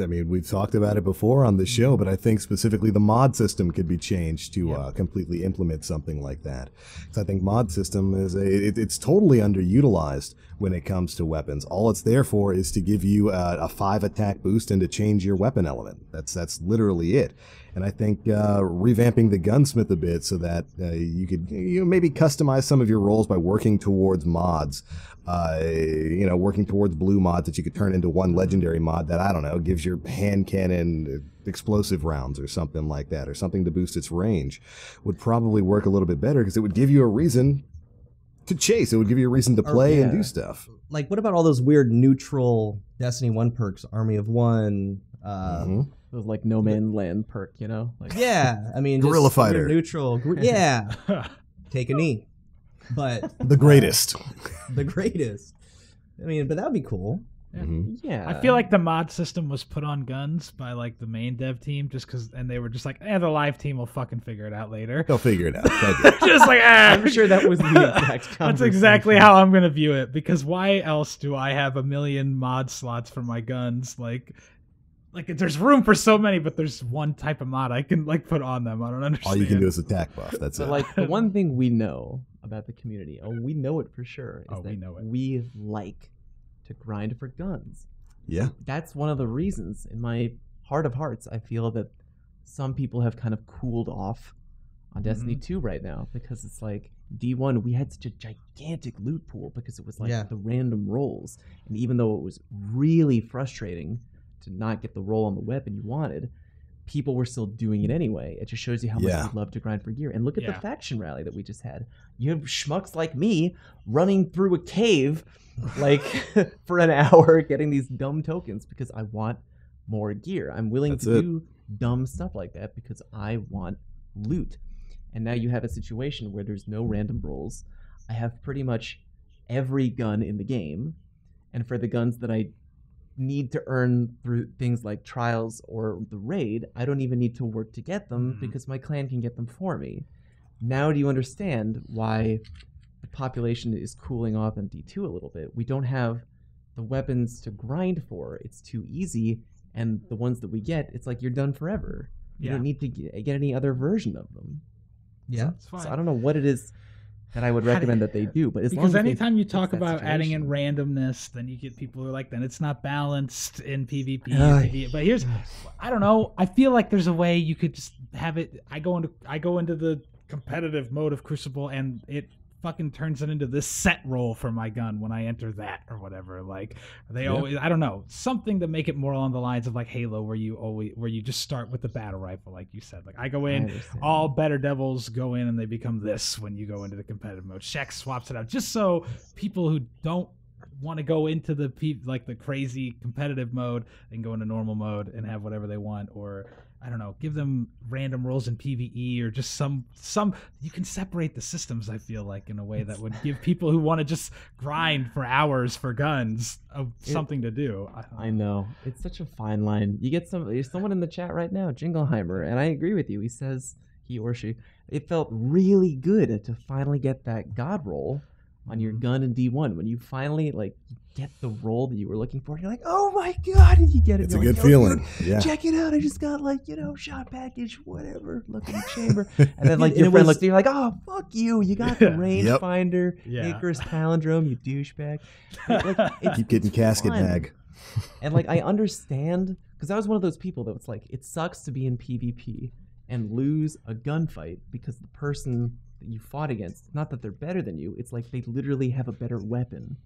mean, we've talked about it before on the show, but I think specifically the mod system could be changed to completely implement something like that. So I think mod system is it's totally underutilized when it comes to weapons. All it's there for is to give you a 5 attack boost and to change your weapon element. That's literally it. And I think revamping the gunsmith a bit so that you could maybe customize some of your roles by working towards mods. Working towards blue mods that you could turn into one legendary mod that, I don't know, gives your hand cannon explosive rounds or something like that, or something to boost its range, would probably work a little bit better, because it would give you a reason to chase. It would give you a reason to play and do stuff. Like, what about all those weird neutral Destiny 1 perks? Army of One. Mhm. It was like No Man Land perk, you know? Like, Yeah, I mean, Guerrilla just weird Fighter. neutral. Yeah, take a knee. But The greatest. the greatest. I mean, but that would be cool. Yeah. I feel like the mod system was put on guns by like the main dev team just because, and they were just like, the live team will fucking figure it out later. They'll figure it out. They'll do it. Just like, I'm sure that was the exact conversation. That's exactly how I'm gonna view it, because why else do I have 1 million mod slots for my guns? Like there's room for so many, but there's one type of mod I can like put on them. I don't understand. All you can do is attack buff. That's So it. like the one thing we know about the community, we know it for sure, is we know it. we like to grind for guns. Yeah. That's one of the reasons, in my heart of hearts, I feel that some people have kind of cooled off on Destiny 2 right now, because it's like D1, we had such a gigantic loot pool because it was like the random rolls. And even though it was really frustrating to not get the roll on the weapon you wanted, people were still doing it anyway. It just shows you how much we love to grind for gear. And look at the faction rally that we just had. You have schmucks like me running through a cave like for an hour getting these dumb tokens because I want more gear. I'm willing to do dumb stuff like that because I want loot. And now you have a situation where there's no random rolls. I have pretty much every gun in the game. And for the guns that I need to earn through things like trials or the raid, I don't even need to work to get them because my clan can get them for me. Now do you understand why the population is cooling off on D2 a little bit? We don't have the weapons to grind for. It's too easy, and the ones that we get, it's like you're done forever. You don't need to get any other version of them. Yeah. It's fine. So I don't know what it is that I would recommend that they do, but as long because as anytime you talk that about adding in situation. randomness, then you get people who are like, then it's not balanced in PvP. And PvE. But here's, I don't know. I feel like there's a way you could just have it. I go into the competitive mode of Crucible, and it fucking turns it into this set roll for my gun when I enter that or whatever. Like they always, I don't know, something to make it more along the lines of like Halo, where you just start with the battle rifle, like you said. Like I go in, all better devils go in and they become this when you go into the competitive mode. Shaq swaps it out just so people who don't want to go into the the crazy competitive mode and go into normal mode and have whatever they want, or I don't know, give them random rolls in PvE, or just some you can separate the systems, I feel like, in a way that would give people who want to just grind for hours for guns something to do. I know. It's such a fine line. You get there's someone in the chat right now, Jingleheimer, and I agree with you. He says, he or she, it felt really good to finally get that god roll on your gun in D1. When you finally get the roll that you were looking for, you're like, oh my god, and you get it. It's a good feeling. Yeah. Check it out. I just got shot package, whatever. Look in the chamber. And then your friend looks at you like, oh, fuck you. You got the rangefinder, Icarus palindrome, you douchebag. Keep getting casket bag. And I understand, because I was one of those people that was like, it sucks to be in PvP and lose a gunfight because the person that you fought against, not that they're better than you, it's like they literally have a better weapon.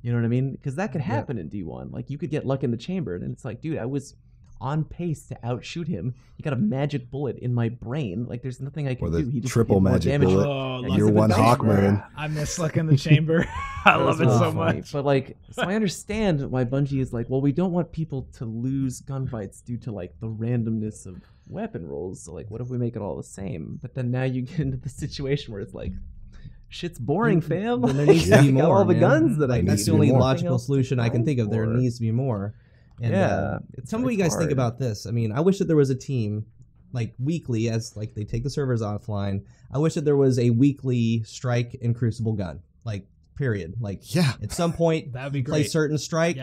You know what I mean? Because that could happen in D1. Like, you could get luck in the chamber, and it's like, dude, I was on pace to outshoot him. He got a magic bullet in my brain. Like, there's nothing I can do. He just triple did more magic damage. bullet. Oh, You're one Hawkmoon. I miss Luck in the Chamber. I love it so much. But so I understand why Bungie is like, well, we don't want people to lose gunfights due to the randomness of weapon rolls. So what if we make it all the same? But then now you get into the situation where it's like, shit's boring, fam. Then there needs to be more. All the guns that I need. That's the only logical solution I can think of. There needs to be more. And tell me what you guys think about this. I mean, I wish that there was a team weekly, as they take the servers offline. I wish that there was a weekly strike and Crucible gun. Period. At some point, that'd be great. Play certain strike,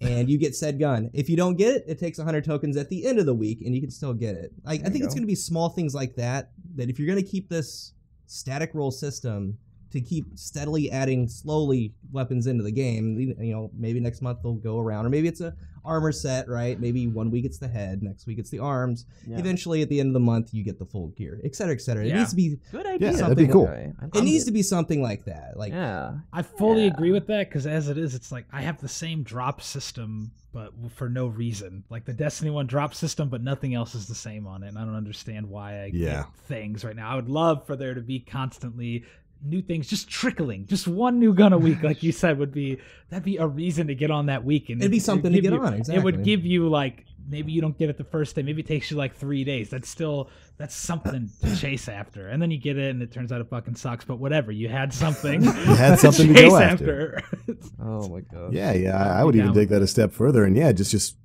and you get said gun. If you don't get it, it takes 100 tokens at the end of the week, and you can still get it. I think it's going to be small things like that. That if you're going to keep this static roll system to keep steadily adding slowly weapons into the game, maybe next month they'll go around, or maybe it's a armor set, right? Maybe 1 week it's the head, next week it's the arms. Eventually, at the end of the month, you get the full gear, et cetera, et cetera. It needs to be good idea. Yeah, that'd be cool. It needs to be something like that. I fully agree with that, because as it is, it's I have the same drop system, but for no reason. The Destiny 1 drop system, but nothing else is the same on it, and I don't understand why I get things right now. I would love for there to be constantly new things just trickling. Just one new gun a week, like you said, that'd be a reason to get on that week, and it'd be something to get on. Exactly. It would give you maybe you don't get it the first day. Maybe it takes you like 3 days. That's something to chase after. And then you get it and it turns out it fucking sucks. But whatever, you had something. You had something to chase go after. Oh my god. Yeah, I would even take that a step further. And yeah, just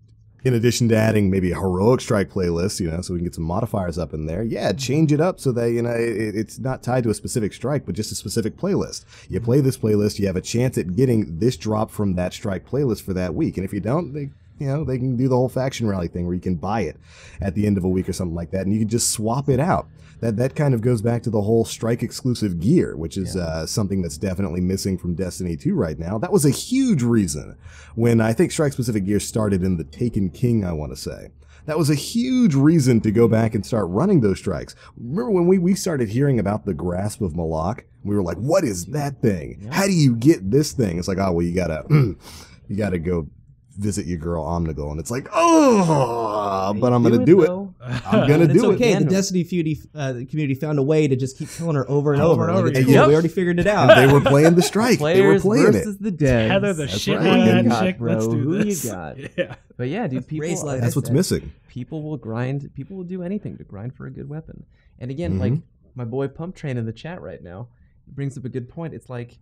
in addition to adding maybe a heroic strike playlist, so we can get some modifiers up in there. Yeah, change it up so that it's not tied to a specific strike, but just a specific playlist. You play this playlist, you have a chance at getting this drop from that strike playlist for that week. And if you don't, they can do the whole faction rally thing where you can buy it at the end of a week or something like that, and you can just swap it out. That kind of goes back to the whole strike exclusive gear, which is something that's definitely missing from Destiny 2 right now. That was a huge reason when I think strike specific gear started in the Taken King, I want to say. That was a huge reason to go back and start running those strikes. Remember when we started hearing about the Grasp of Malak? We were like, what is that thing? Yeah. How do you get this thing? It's like, oh, well, you gotta go visit your girl Omnigul, and it's like, oh, but I'm gonna do it. I'm gonna do it. It's okay. The Destiny community found a way to just keep killing her over and over. Like, it's cool. We already figured it out. They were playing the strike. Players they were playing versus it. The dead. Tether the shit out of that chick. Bro. Let's do Who this. you got? Yeah. But yeah, dude, people. That's what's missing. People will grind. People will do anything to grind for a good weapon. And again, like my boy Pump Train in the chat right now brings up a good point. It's like,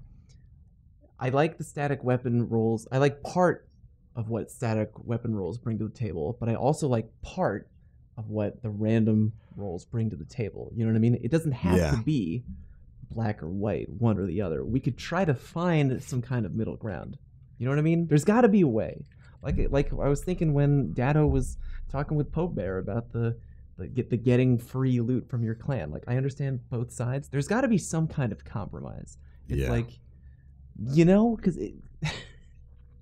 I like the static weapon rolls. I like part of what static weapon rolls bring to the table, but I also like part of what the random rolls bring to the table. You know what I mean? It doesn't have to be black or white, one or the other. We could try to find some kind of middle ground. You know what I mean? There's got to be a way. Like I was thinking when Dado was talking with Pope Bear about the getting free loot from your clan. Like, I understand both sides. There's got to be some kind of compromise. It's like, because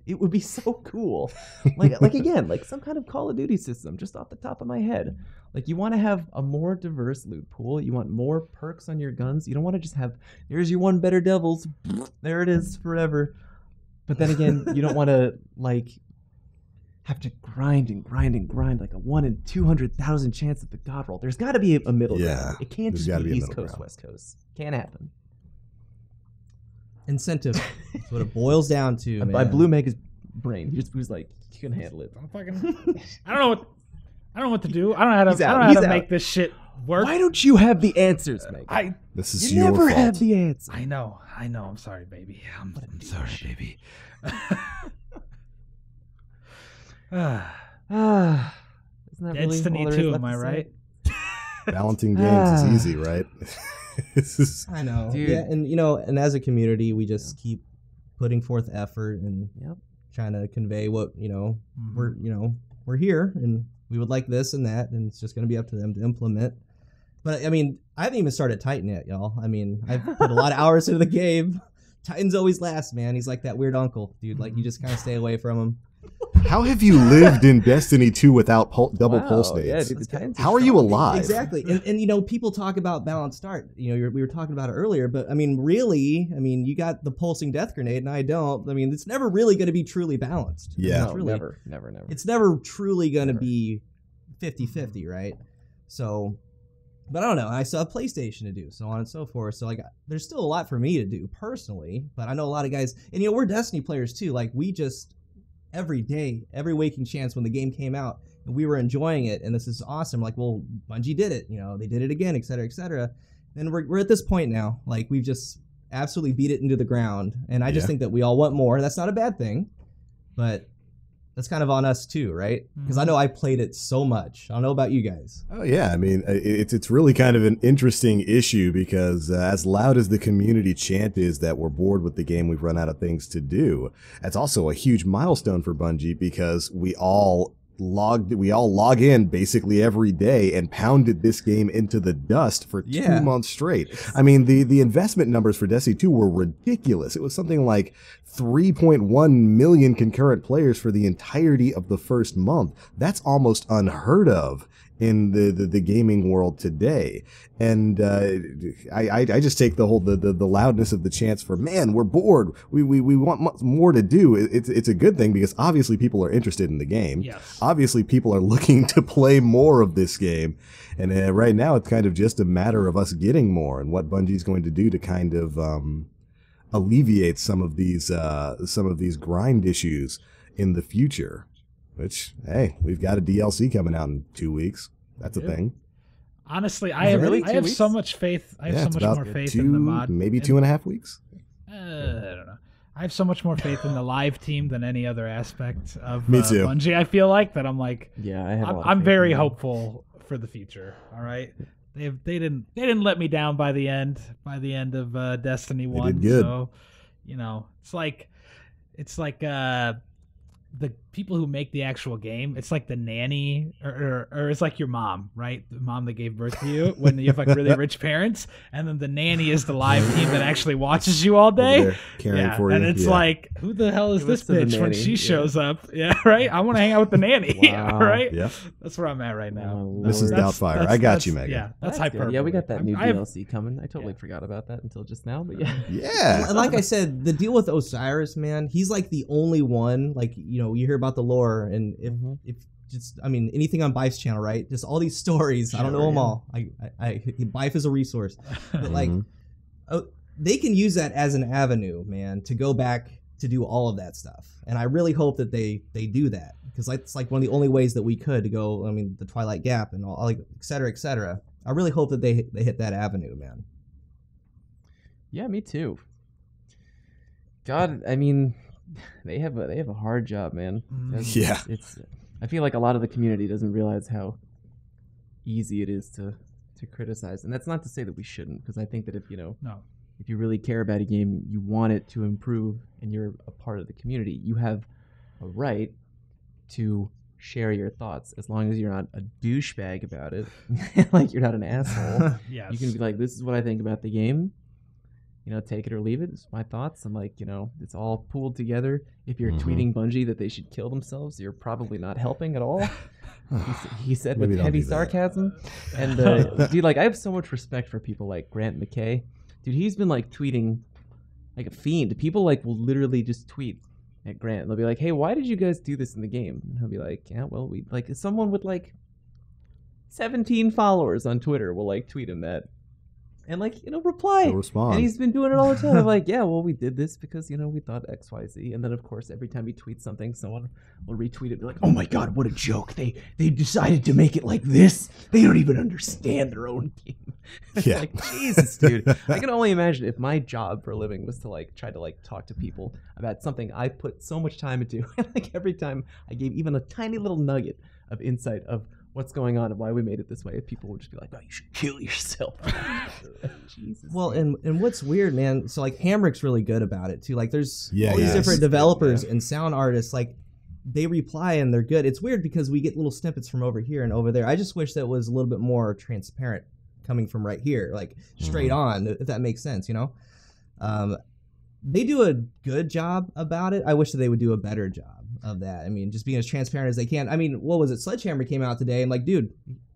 it would be so cool. Like again, like some kind of Call of Duty system, just off the top of my head. Like, you want to have a more diverse loot pool. You want more perks on your guns. You don't want to just have, here's your one better devils. There it is forever. But then again, you don't want to, like, have to grind like a 1 in 200,000 chance at the god roll. There's got to be a middle ground. It can't just be East Coast, West Coast. Can't happen. Incentive. That's what it boils down to. I blew Mega's brain. He was like, you can handle it. I don't know what to do. I don't know how to make this shit work. Why don't you have the answers, Mega? This is you your never fault. have the answer. I know. I'm sorry, baby. I'm sorry, baby. Isn't that really Destiny all there is 2, left am I to say? right? Balancing games is easy, right? I know. Dude. Yeah, and as a community, we just keep putting forth effort and trying to convey what we're here and we would like this and that, and it's just going to be up to them to implement. But I mean, I haven't even started Titan yet, y'all. I mean, I've put a lot of hours into the game. Titan's always last, man. He's like that weird uncle, dude. Like, you just kind of stay away from him. How have you lived in Destiny 2 without double pulse nades? Yeah, dude, the Titans How are you alive? Exactly. And people talk about balanced start. We were talking about it earlier, but I mean, really, you got the pulsing death grenade and I don't. I mean, it's never really going to be truly balanced. Yeah. No, never. It's never truly going to be 50-50, right? So, but I don't know. I still have PlayStation to do, so on and so forth. So, like, there's still a lot for me to do personally, but I know a lot of guys, and we're Destiny players too. Like, we just, every day, every waking chance when the game came out, and we were enjoying it, and this is awesome. Like, well, Bungie did it, they did it again, et cetera, et cetera. And we're at this point now. Like, we've just absolutely beat it into the ground, and I just think that we all want more. That's not a bad thing, but that's kind of on us too, right? Because I know I played it so much. I don't know about you guys. Oh yeah, I mean, it's really kind of an interesting issue because as loud as the community chant is that we're bored with the game, we've run out of things to do, that's also a huge milestone for Bungie because we all log in basically every day and pounded this game into the dust for 2 months straight. I mean, the investment numbers for Destiny 2 were ridiculous. It was something like 3.1 million concurrent players for the entirety of the first month. That's almost unheard of in the gaming world today. And I just take the whole the loudness of the chants for, man, we're bored, we want much more to do. It's a good thing because obviously people are interested in the game. Yes. Obviously people are looking to play more of this game, and right now it's kind of just a matter of us getting more and what Bungie's going to do to kind of alleviate some of these grind issues in the future. Which, hey, we've got a DLC coming out in 2 weeks. That's a thing. Honestly, Is I it have really I 2 have weeks? so much faith. I have so it's much about more faith two, in the mod. maybe 2.5 weeks. I don't know. I have so much more faith in the live team than any other aspect of Me too. Bungie. I feel like that. I'm like, Yeah, I have. I'm very hopeful for the future. All right, they didn't let me down by the end of Destiny 1. did good. So, it's like the people who make the actual game. It's like the nanny, or it's like your mom, right? The mom that gave birth to you when you have like really rich parents, and then the nanny is the live team that actually watches you all Over day. there caring for you. And it's like, who the hell is Give this us to the bitch when nanny, she yeah. shows up? Yeah, right. I want to hang out with the nanny. Wow. Right. Yeah. That's where I'm at right now. Oh, Mrs. Lord. Doubtfire. I got you, Megan. Yeah, that's Good. hyperbole. Yeah, we got that new I have- DLC coming. I totally forgot about that until just now, but yeah. Yeah. And like I said, the deal with Osiris, man, he's like the only one. Like, you know, you hear about the lore, and if just, I mean, anything on Bife's channel, right? Just all these stories. I don't know them all. Bife is a resource, but like, they can use that as an avenue, man, to go back to do all of that stuff. And I really hope that they do that, because it's like one of the only ways that we could go. I mean, the Twilight Gap and all, like, et cetera, et cetera. I really hope that they hit that avenue, man. Yeah, me too. God, I mean, they have a hard job, man. Yeah. It's I feel like a lot of the community doesn't realize how easy it is to criticize, and that's not to say that we shouldn't, because I think that if you really care about a game, you want it to improve, and you're a part of the community, you have a right to share your thoughts, as long as you're not a douchebag about it. Like, you're not an asshole. Yes. You can be like, this is what I think about the game. You know, take it or leave it. It's my thoughts. I'm like, you know, it's all pooled together. If you're tweeting Bungie that they should kill themselves, you're probably not helping at all. He said Maybe with don't heavy do that. sarcasm. And dude, like, I have so much respect for people like Grant McKay. Dude, he's been like tweeting like a fiend. People like will literally just tweet at Grant. They'll be like, hey, why did you guys do this in the game? And he'll be like, yeah, well, we like, someone with like 17 followers on Twitter will like tweet him that. And like, you know, reply. He'll respond. And he's been doing it all the time. I'm like, yeah, well, we did this because, you know, we thought X, Y, Z. And then, of course, every time he tweets something, someone will retweet it. Be like, oh my God, what a joke. They decided to make it like this. They don't even understand their own game. Yeah. Like, Jesus, dude. I can only imagine if my job for a living was to like try to like talk to people about something I put so much time into. And like every time I gave even a tiny little nugget of insight of what's going on and why we made it this way, people would just be like, oh, you should kill yourself. Jesus. Well, and what's weird, man, so like Hamrick's really good about it too. Like, there's Yeah, all these yes. different developers and sound artists, like, they reply and they're good. It's weird because we get little snippets from over here and over there. I just wish that was a little bit more transparent coming from right here, like straight on, if that makes sense, you know? They do a good job about it. I wish that they would do a better job of that. I mean, just being as transparent as they can. I mean, what was it? Sledgehammer came out today and like, dude,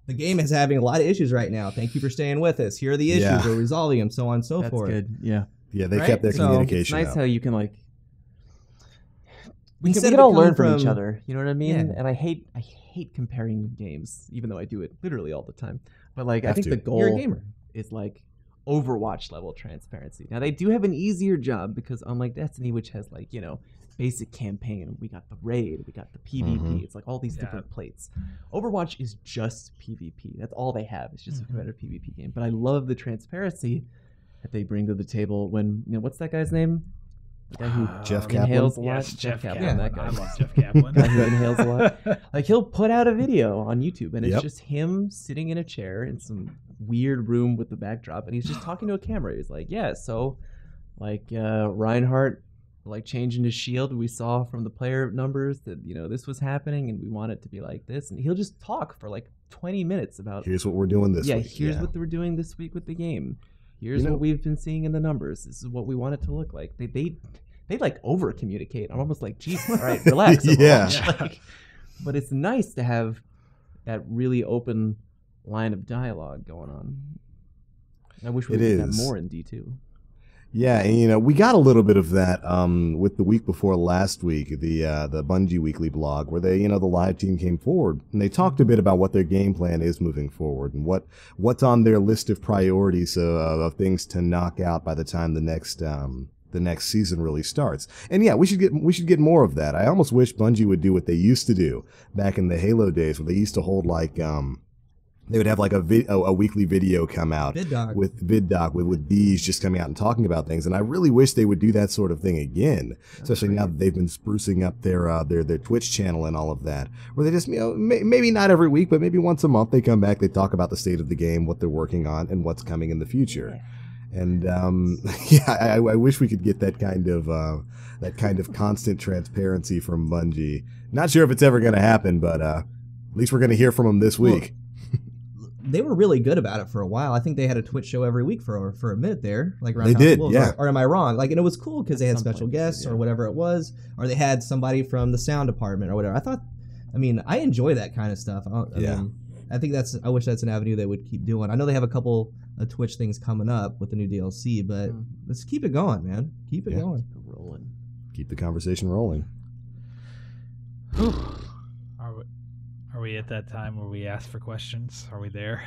the game is having a lot of issues right now. Thank you for staying with us. Here are the issues. Yeah. We're resolving them, so on and so That's forth. good. Yeah. Yeah, they Right? kept their So, It's communication nice up. how you can like we Instead can of all it learn coming from each other. You know what I mean? Yeah. And I hate comparing games, even though I do it literally all the time. But like, I Have think to. the goal You're a gamer. is like Overwatch level transparency. Now they do have an easier job because unlike Destiny, which has like, you know, basic campaign, we got the raid, we got the PvP. It's like all these different plates. Overwatch is just PvP. That's all they have. It's just a competitive PvP game. But I love the transparency that they bring to the table when, you know, what's that guy's name? The guy who Jeff inhales a Kaplan? lot. Yes, Jeff Kaplan. Kaplan. That guy. I love Jeff Kaplan. Guy who inhales a lot. Like, he'll put out a video on YouTube and it's Yep. just him sitting in a chair in some weird room with the backdrop and he's just talking to a camera. He's like, yeah, so like Reinhardt like changing his shield, we saw from the player numbers that, you know, this was happening and we want it to be like this, and he'll just talk for like 20 minutes about Here's what we're doing this week. here's what we're doing this week with the game, here's You know- what we've been seeing in the numbers, this is what we want it to look like. They like over communicate. I'm almost like, Jesus, all right, relax. Yeah. Overwatch. Like, but it's nice to have that really open line of dialogue going on. I wish we It did that is. more in D2. Yeah, and you know, we got a little bit of that with the week before last week, the Bungie weekly blog, where they, you know, the live team came forward and they talked a bit about what their game plan is moving forward and what's on their list of priorities of things to knock out by the time the next the next season really starts. And yeah, we should get more of that. I almost wish Bungie would do what they used to do back in the Halo days, where they used to hold like they would have like a weekly video come out with these just coming out and talking about things. And I really wish they would do that sort of thing again, especially now that they've been sprucing up their Twitch channel and all of that, where they just, maybe not every week, but maybe once a month they come back, they talk about the state of the game, what they're working on, and what's coming in the future. And I wish we could get that kind of constant transparency from Bungie. Not sure if it's ever going to happen, but at least we're going to hear from them this week. They were really good about it for a while. I think they had a Twitch show every week for a minute there. Like around they did, yeah. Or am I wrong? Like, and it was cool because they had special guests or whatever it was, or they had somebody from the sound department or whatever. I enjoy that kind of stuff. I think I wish that's an avenue they would keep doing. I know they have a couple of Twitch things coming up with the new DLC, but let's keep it going, man. Keep it going. Keep it rolling. Keep the conversation rolling. Are we at that time where we ask for questions? Are we there?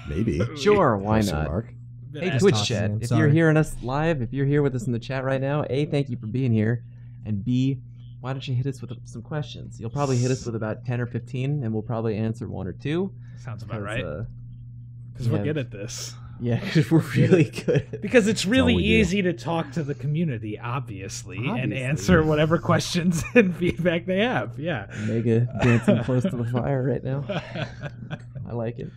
Maybe. Sure, why not? Mark. Hey, Twitch chat, if you're hearing us live, if you're here with us in the chat right now, A, thank you for being here, and B, why don't you hit us with some questions? You'll probably hit us with about 10 or 15, and we'll probably answer one or two. Sounds about right. Because we're good at this. Yeah, because we're really good. Because it's really easy to talk to the community, obviously, and answer whatever questions and feedback they have. Yeah. Mega dancing close to the fire right now. I like it.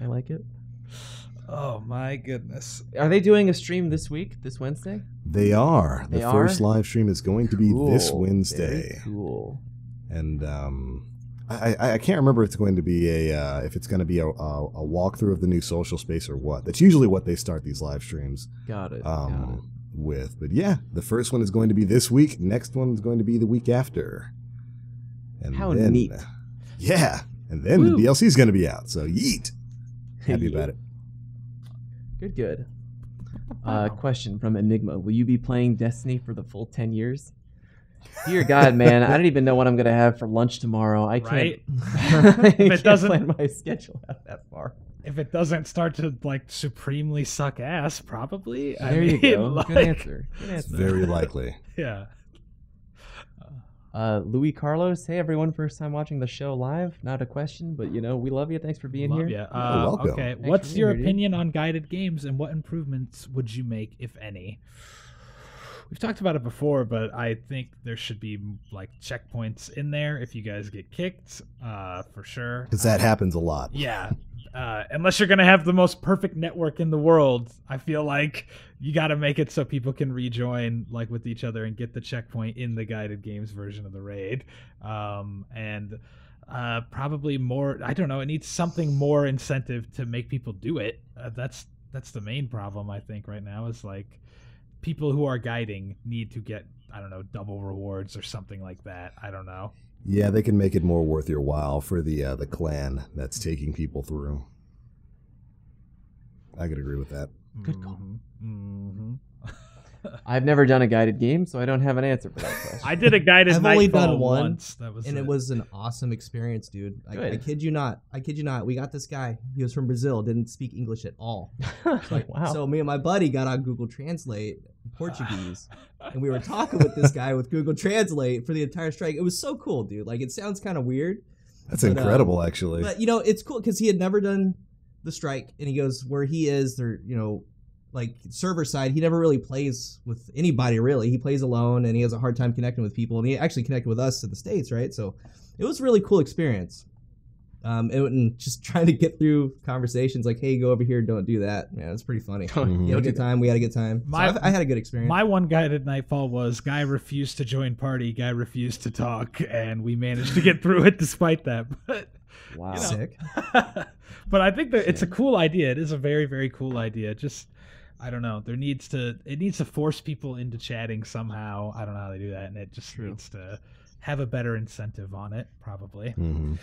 Oh, my goodness. Are they doing a stream this week, this Wednesday? They are. The first live stream is going to be this Wednesday. Very cool. And I can't remember if it's going to be a walkthrough of the new social space or what. That's usually what they start these live streams. Got it. With. But yeah, the first one is going to be this week. Next one is going to be the week after. And how neat. Yeah. And then the DLC is going to be out. So yeet. Happy about it. Good. Question from Enigma. Will you be playing Destiny for the full 10 years? Dear God, man, I don't even know what I'm going to have for lunch tomorrow. I can't, if it doesn't plan my schedule out that far. If it doesn't start to like supremely suck ass, probably. You go. Good answer. It's very likely. Yeah. Louis Carlos, hey everyone, first time watching the show live. Not a question, but we love you. Thanks for being here. You're welcome. Okay, what's your opinion on guided games, and what improvements would you make, if any? We've talked about it before, but I think there should be like checkpoints in there if you guys get kicked, for sure. Because that happens a lot. Yeah. Unless you're going to have the most perfect network in the world, I feel like you got to make it so people can rejoin like with each other and get the checkpoint in the guided games version of the raid. And probably more, I don't know, it needs something more incentive to make people do it. That's the main problem, I think, right now is like, people who are guiding need to get, I don't know, double rewards or something like that. I don't know. Yeah, they can make it more worth your while for the clan that's taking people through. I could agree with that. Good call. Mm-hmm. I've never done a guided game, so I don't have an answer for that question. I did a guided I've only done one once, and it was an awesome experience, dude. I kid you not. We got this guy. He was from Brazil, didn't speak English at all. Wow. So me and my buddy got on Google Translate Portuguese, and we were talking with this guy with Google Translate for the entire strike. It was so cool, dude. Like, it sounds kind of weird. That's incredible, actually. But, it's cool because he had never done the strike, and he goes, where he is, there, like server side, he never really plays with anybody really. He plays alone and he has a hard time connecting with people, and he actually connected with us in the States, right? So it was a really cool experience. And just trying to get through conversations like, hey, go over here, don't do that. Man, it's pretty funny. You had a good time, we had a good time. I had a good experience. My one guided nightfall was guy refused to join party, guy refused to talk, and we managed to get through it despite that. But wow. Sick. But I think that it's a cool idea. It is a very, very cool idea. Just I don't know. It needs to force people into chatting somehow. I don't know how they do that, and it just needs to have a better incentive on it, probably. Mm-hmm.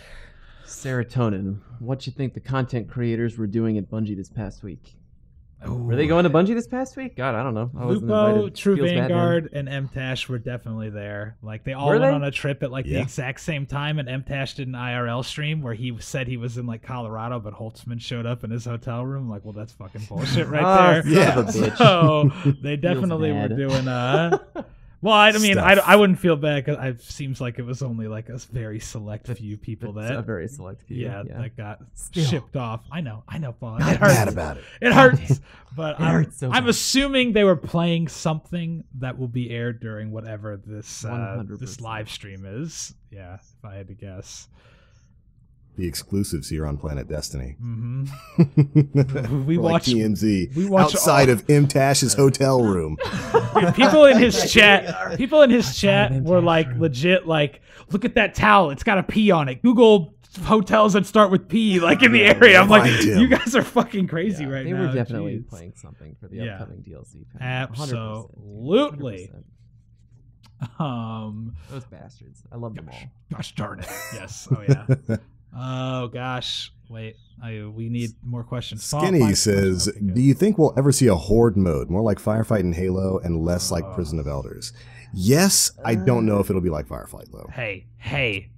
Serotonin. What you think the content creators were doing at Bungie this past week? Were they going to Bungie this past week? God, I don't know. I wasn't Lupo, invited. True Feels bad, Vanguard, and MTash were definitely there. Like they all Were went they? on a trip at like the exact same time, and MTash did an IRL stream where he said he was in like Colorado, but Holtzman showed up in his hotel room. I'm like, well, that's fucking bullshit right there. Son of a bitch. So they definitely were doing Well, I mean, stuff. I wouldn't feel bad because it seems like it was only like a very select few people It's a that, very select few. yeah, that got Still. shipped off. I know, Paul. Not It hurts. mad about it. It hurts, but It hurts so I'm bad. assuming they were playing something that will be aired during whatever this 100%. live stream is. Yeah, if I had to guess. The exclusives here on Planet Destiny. Mm-hmm. We We're like watch TMZ we watch outside all- of M Tash's hotel room. Dude, people in his chat were like legit like, look at that towel, it's got a P on it. Google hotels that start with P, like in the area. I'm like, Find him. you guys are fucking crazy right They now. were definitely Jeez. playing something for the Yeah. upcoming DLC. 100%, dude. Absolutely. 100%. Those bastards. I love them all. Gosh darn it. Yes. Oh yeah. Oh gosh. Wait. We need more questions. Skinny says, Okay, good. do you think we'll ever see a horde mode, more like Firefight in Halo and less like Prison of Elders? Yes, I don't know if it'll be like Firefight though. Hey.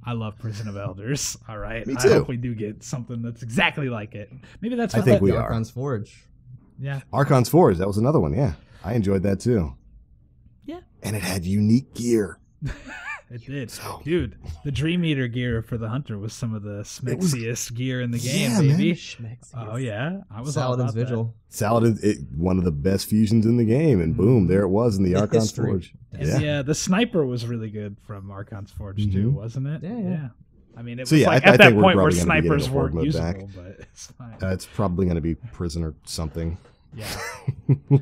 I love Prison of Elders. All right. Me I too. hope we do get something that's exactly like it. Maybe that's I what think that- we are. Archon's Forge. Yeah. Archon's Forge, that was another one, yeah. I enjoyed that too. Yeah. And it had unique gear. It did. So- Dude, the Dream Eater gear for the Hunter was some of the smexiest gear in the game, Yeah, man. baby. Schmexiest. Oh yeah. I was all Saladin's about that. Vigil. Saladin, one of the best fusions in the game, and boom, there it was in the Archon's History. Forge. And Yeah. the sniper was really good from Archon's Forge too, Mhm. wasn't it? Yeah. I mean, it So, was yeah, like I at that think we're point where probably gonna be getting snipers a horde weren't mode back. usable, but it's fine. It's probably going to be Prison or something, Yeah,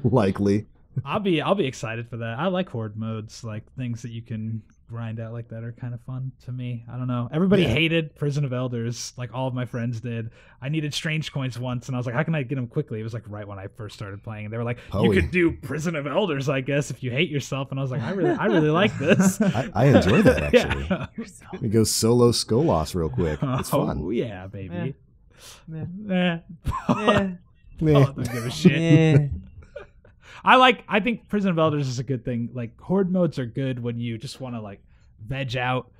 likely. I'll be excited for that. I like horde modes, like things that you can grind out like that are kind of fun to me. I don't know. Everybody Yeah. hated Prison of Elders, like all of my friends did. I needed strange coins once, and I was like, how can I get them quickly? It was like right when I first started playing, and they were like, you Poey. could do Prison of Elders, I guess, if you hate yourself. And I was like, I really like this. I enjoy that, actually. Yeah. Let me go solo Skolas real quick. It's fun. Oh yeah, baby. Meh. Eh. Eh. Meh. Paul don't give a shit. Eh. I think Prison of Elders is a good thing. Like horde modes are good when you just want to like veg out,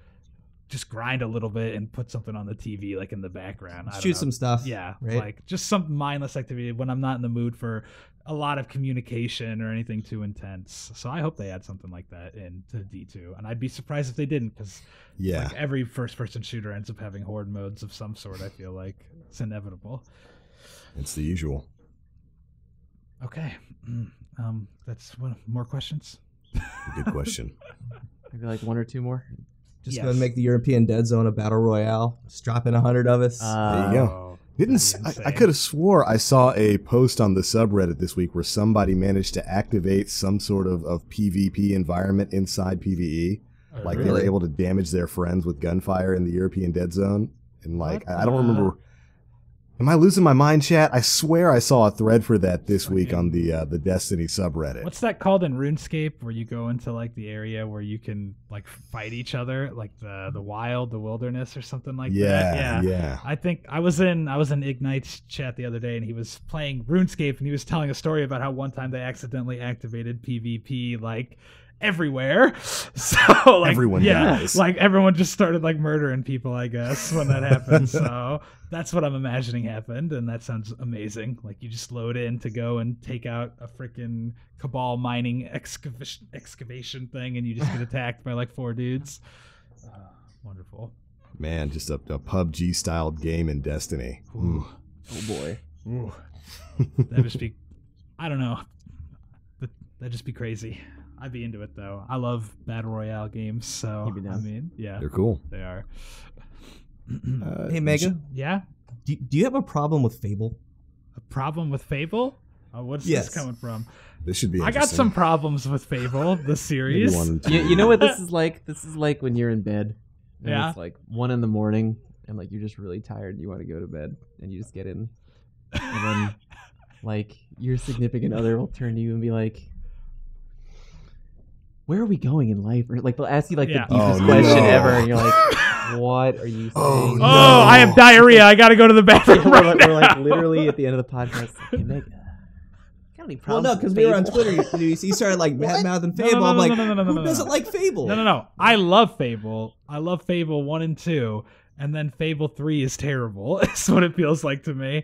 just grind a little bit and put something on the TV like in the background. I don't Shoot know. some stuff. Yeah, right? like just some mindless activity when I'm not in the mood for a lot of communication or anything too intense. So I hope they add something like that into D2, and I'd be surprised if they didn't, because Yeah. like every first-person shooter ends up having horde modes of some sort. I feel like it's inevitable. It's the usual. Okay, that's one more questions. Good question. Maybe like one or two more. Just Yes. go and make the European Dead Zone a battle royale. Just drop in 100 of us. There you go. Oh, Didn't that'd be I insane. could have swore I saw a post on the subreddit this week where somebody managed to activate some sort of PvP environment inside PvE. Oh, Like they were really? able to damage their friends with gunfire in the European Dead Zone. And like What I don't the- remember. Am I losing my mind, chat? I swear I saw a thread for that this week on the Destiny subreddit. What's that called in RuneScape, where you go into like the area where you can like fight each other, like the wild, the wilderness, or something like that? Yeah. I think I was in Ignite's chat the other day, and he was playing RuneScape, and he was telling a story about how one time they accidentally activated PvP like everywhere. So like Everyone dies. like everyone just started like murdering people, I guess, when that happened. So that's what I'm imagining happened, and that sounds amazing. Like you just load in to go and take out a freaking Cabal mining excavation thing, and you just get attacked by like 4 dudes. Wonderful. Man, just a PUBG styled game in Destiny. Ooh. Oh boy. Ooh. That'd just be, I don't know. That'd just be crazy. I'd be into it though. I love battle royale games, so You'd be down. I mean, yeah, They're cool. they are. Hey, Mega, Yeah, do you have a problem with Fable? a problem with Fable? What's Yes. this coming from? This should be I got interesting. some problems with Fable, the Maybe series. 1 and 2. You know what this is like? This is like when you're in bed. And Yeah. It's like 1 a.m. and like you're just really tired and you want to go to bed and you just get in. And then like your significant other will turn to you and be like, where are we going in life? Or like they'll ask you like Yeah. the deepest Oh, question no. ever and you're like, what are you saying? Oh, Oh, no. I have diarrhea. I gotta go to the bathroom we're, right like, we're like now. literally at the end of the podcast. Like, hey, Meg, got any Well, problems no, with because we were on Fable? Twitter. You started like mouthing No, Fable. no, I'm no, like, no, no, no, no, who no, doesn't no. like Fable? No. I love Fable. I love Fable 1 and 2, and then Fable 3 is terrible. It's what it feels like to me.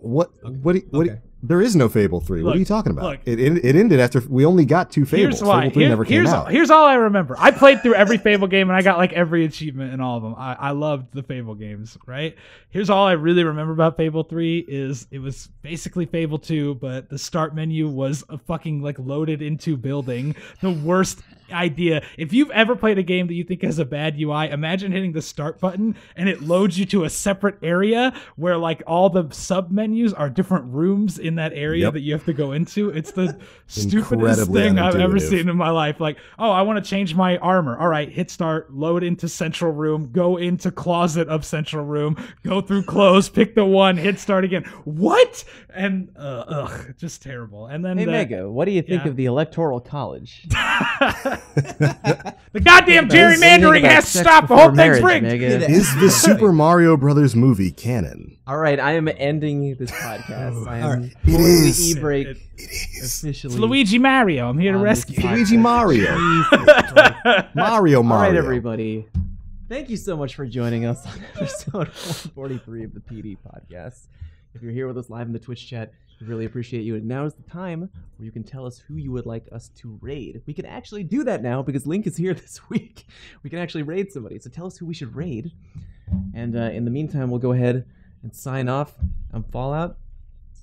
What? Okay. There is no Fable 3. What Look, are you talking about? look. It ended after we only got 2 Fables. Here's why. Fable 3 never came out. Here's all I remember. I played through every Fable game and I got like every achievement in all of them. I loved the Fable games, right? Here's all I really remember about Fable 3 is it was basically Fable 2, but the start menu was a fucking like loaded into building. The worst idea. If you've ever played a game that you think has a bad UI, imagine hitting the start button and it loads you to a separate area where like all the sub menus are different rooms in that area that you have to go into. It's the stupidest Incredibly thing I've ever unintuitive. seen in my life. Like, oh, I want to change my armor. All right, hit start, load into central room, go into closet of central room, go through clothes, pick the one, hit start again. What? And just terrible. And then Hey, Mega, what do you think Yeah. of the Electoral College? the goddamn gerrymandering About has to sex stop. The before whole thing's marriage, rigged. Mega. Is the Super Mario Brothers movie canon? All right, I am ending this podcast. I am All right. pulling is. the e-brake It is. officially. It's Luigi Mario. I'm here to on this rescue. podcast. Luigi Mario. Jesus Christ. Mario. All right, everybody. Thank you so much for joining us on episode 143 of the PD podcast. If you're here with us live in the Twitch chat, we really appreciate you. And now is the time where you can tell us who you would like us to raid. We can actually do that now because Link is here this week. We can actually raid somebody. So tell us who we should raid. And in the meantime, we'll go ahead and sign off. I'm Fallout.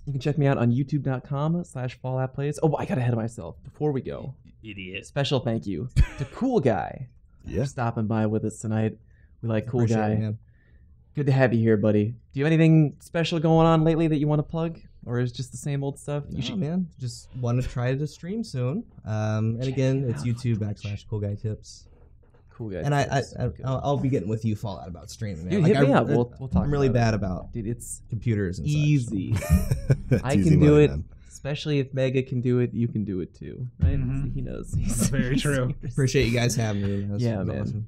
You can check me out on youtube.com/FalloutPlays. Oh, I got ahead of myself. Before we go, Idiot. special thank you to CoolGuy Yeah. for stopping by with us tonight. We like Appreciate it, CoolGuy. man. Good to have you here, buddy. Do you have anything special going on lately that you want to plug? Or is it just the same old stuff? No, man. Just want to try to stream soon. And again, it's YouTube.com/CoolGuyTips. Cool guy. And I'll be getting with you Fallout about streaming, man. Dude, hit me up. We'll talk. I'm really about bad it. about Dude, it's computers and easy. That's I easy can do money, it. man. Especially if Mega can do it, you can do it too. Right? Mhm. He knows. That's very true. such. Appreciate you guys having me. That's Yeah, man. awesome.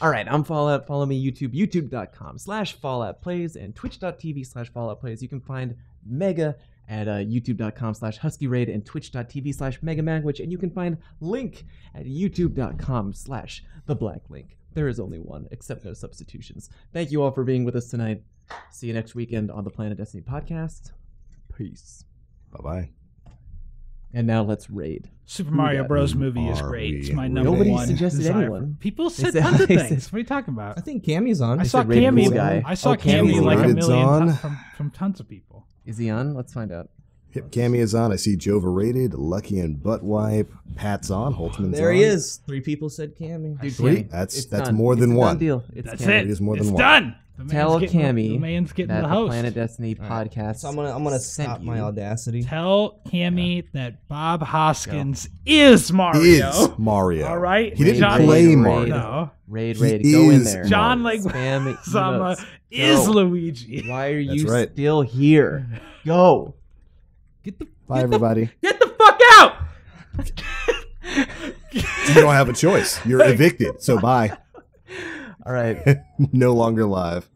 All right, I'm Fallout. Follow me YouTube, youtube.com/FalloutPlays and twitch.tv/FalloutPlays. You can find Mega at youtube.com/HuskyRaid and twitch.tv/MegaManwich. And you can find Link at youtube.com/TheBlackLink. There is only one, except no substitutions. Thank you all for being with us tonight. See you next weekend on the Planet Destiny podcast. Peace. Bye-bye. And now let's raid. Super Mario got Bros. who movie is are great. we It's my raiding? number Nobody one. suggested desire. anyone. People said said- tons of they things. said- What are you talking about? I think Cammy's on. I saw said rated Cammy. cool guy. I saw Oh, Cammy Cammy like a Rated's million on. from tons of people. Is he on? Let's find out. Yep, Cammy is on. I see Jova rated, Lucky and Buttwipe. Pat's on. Holtzman's There on. he is. 3 people said Cammy. Dude, Sweet. Cammy, That's- it's that's done. more than It's a one. done deal. It's That's Cammy. it. It is more than it's one. done. The man's Tell getting Cammy the man's getting that the the host. Planet Destiny All right. podcast. So I'm gonna sent stop my you. audacity. Tell Cammy that Bob Hoskins is Mario. Is Mario. All right. He didn't John play Leguizamo Mario. No. Raid, He raid, go in is there. John Spam Leguizamo emotes. is Go. Luigi. Why are That's you right. still here? Go. Bye, everybody. Get the fuck out. You don't have a choice. You're evicted. So bye. All right. No longer live.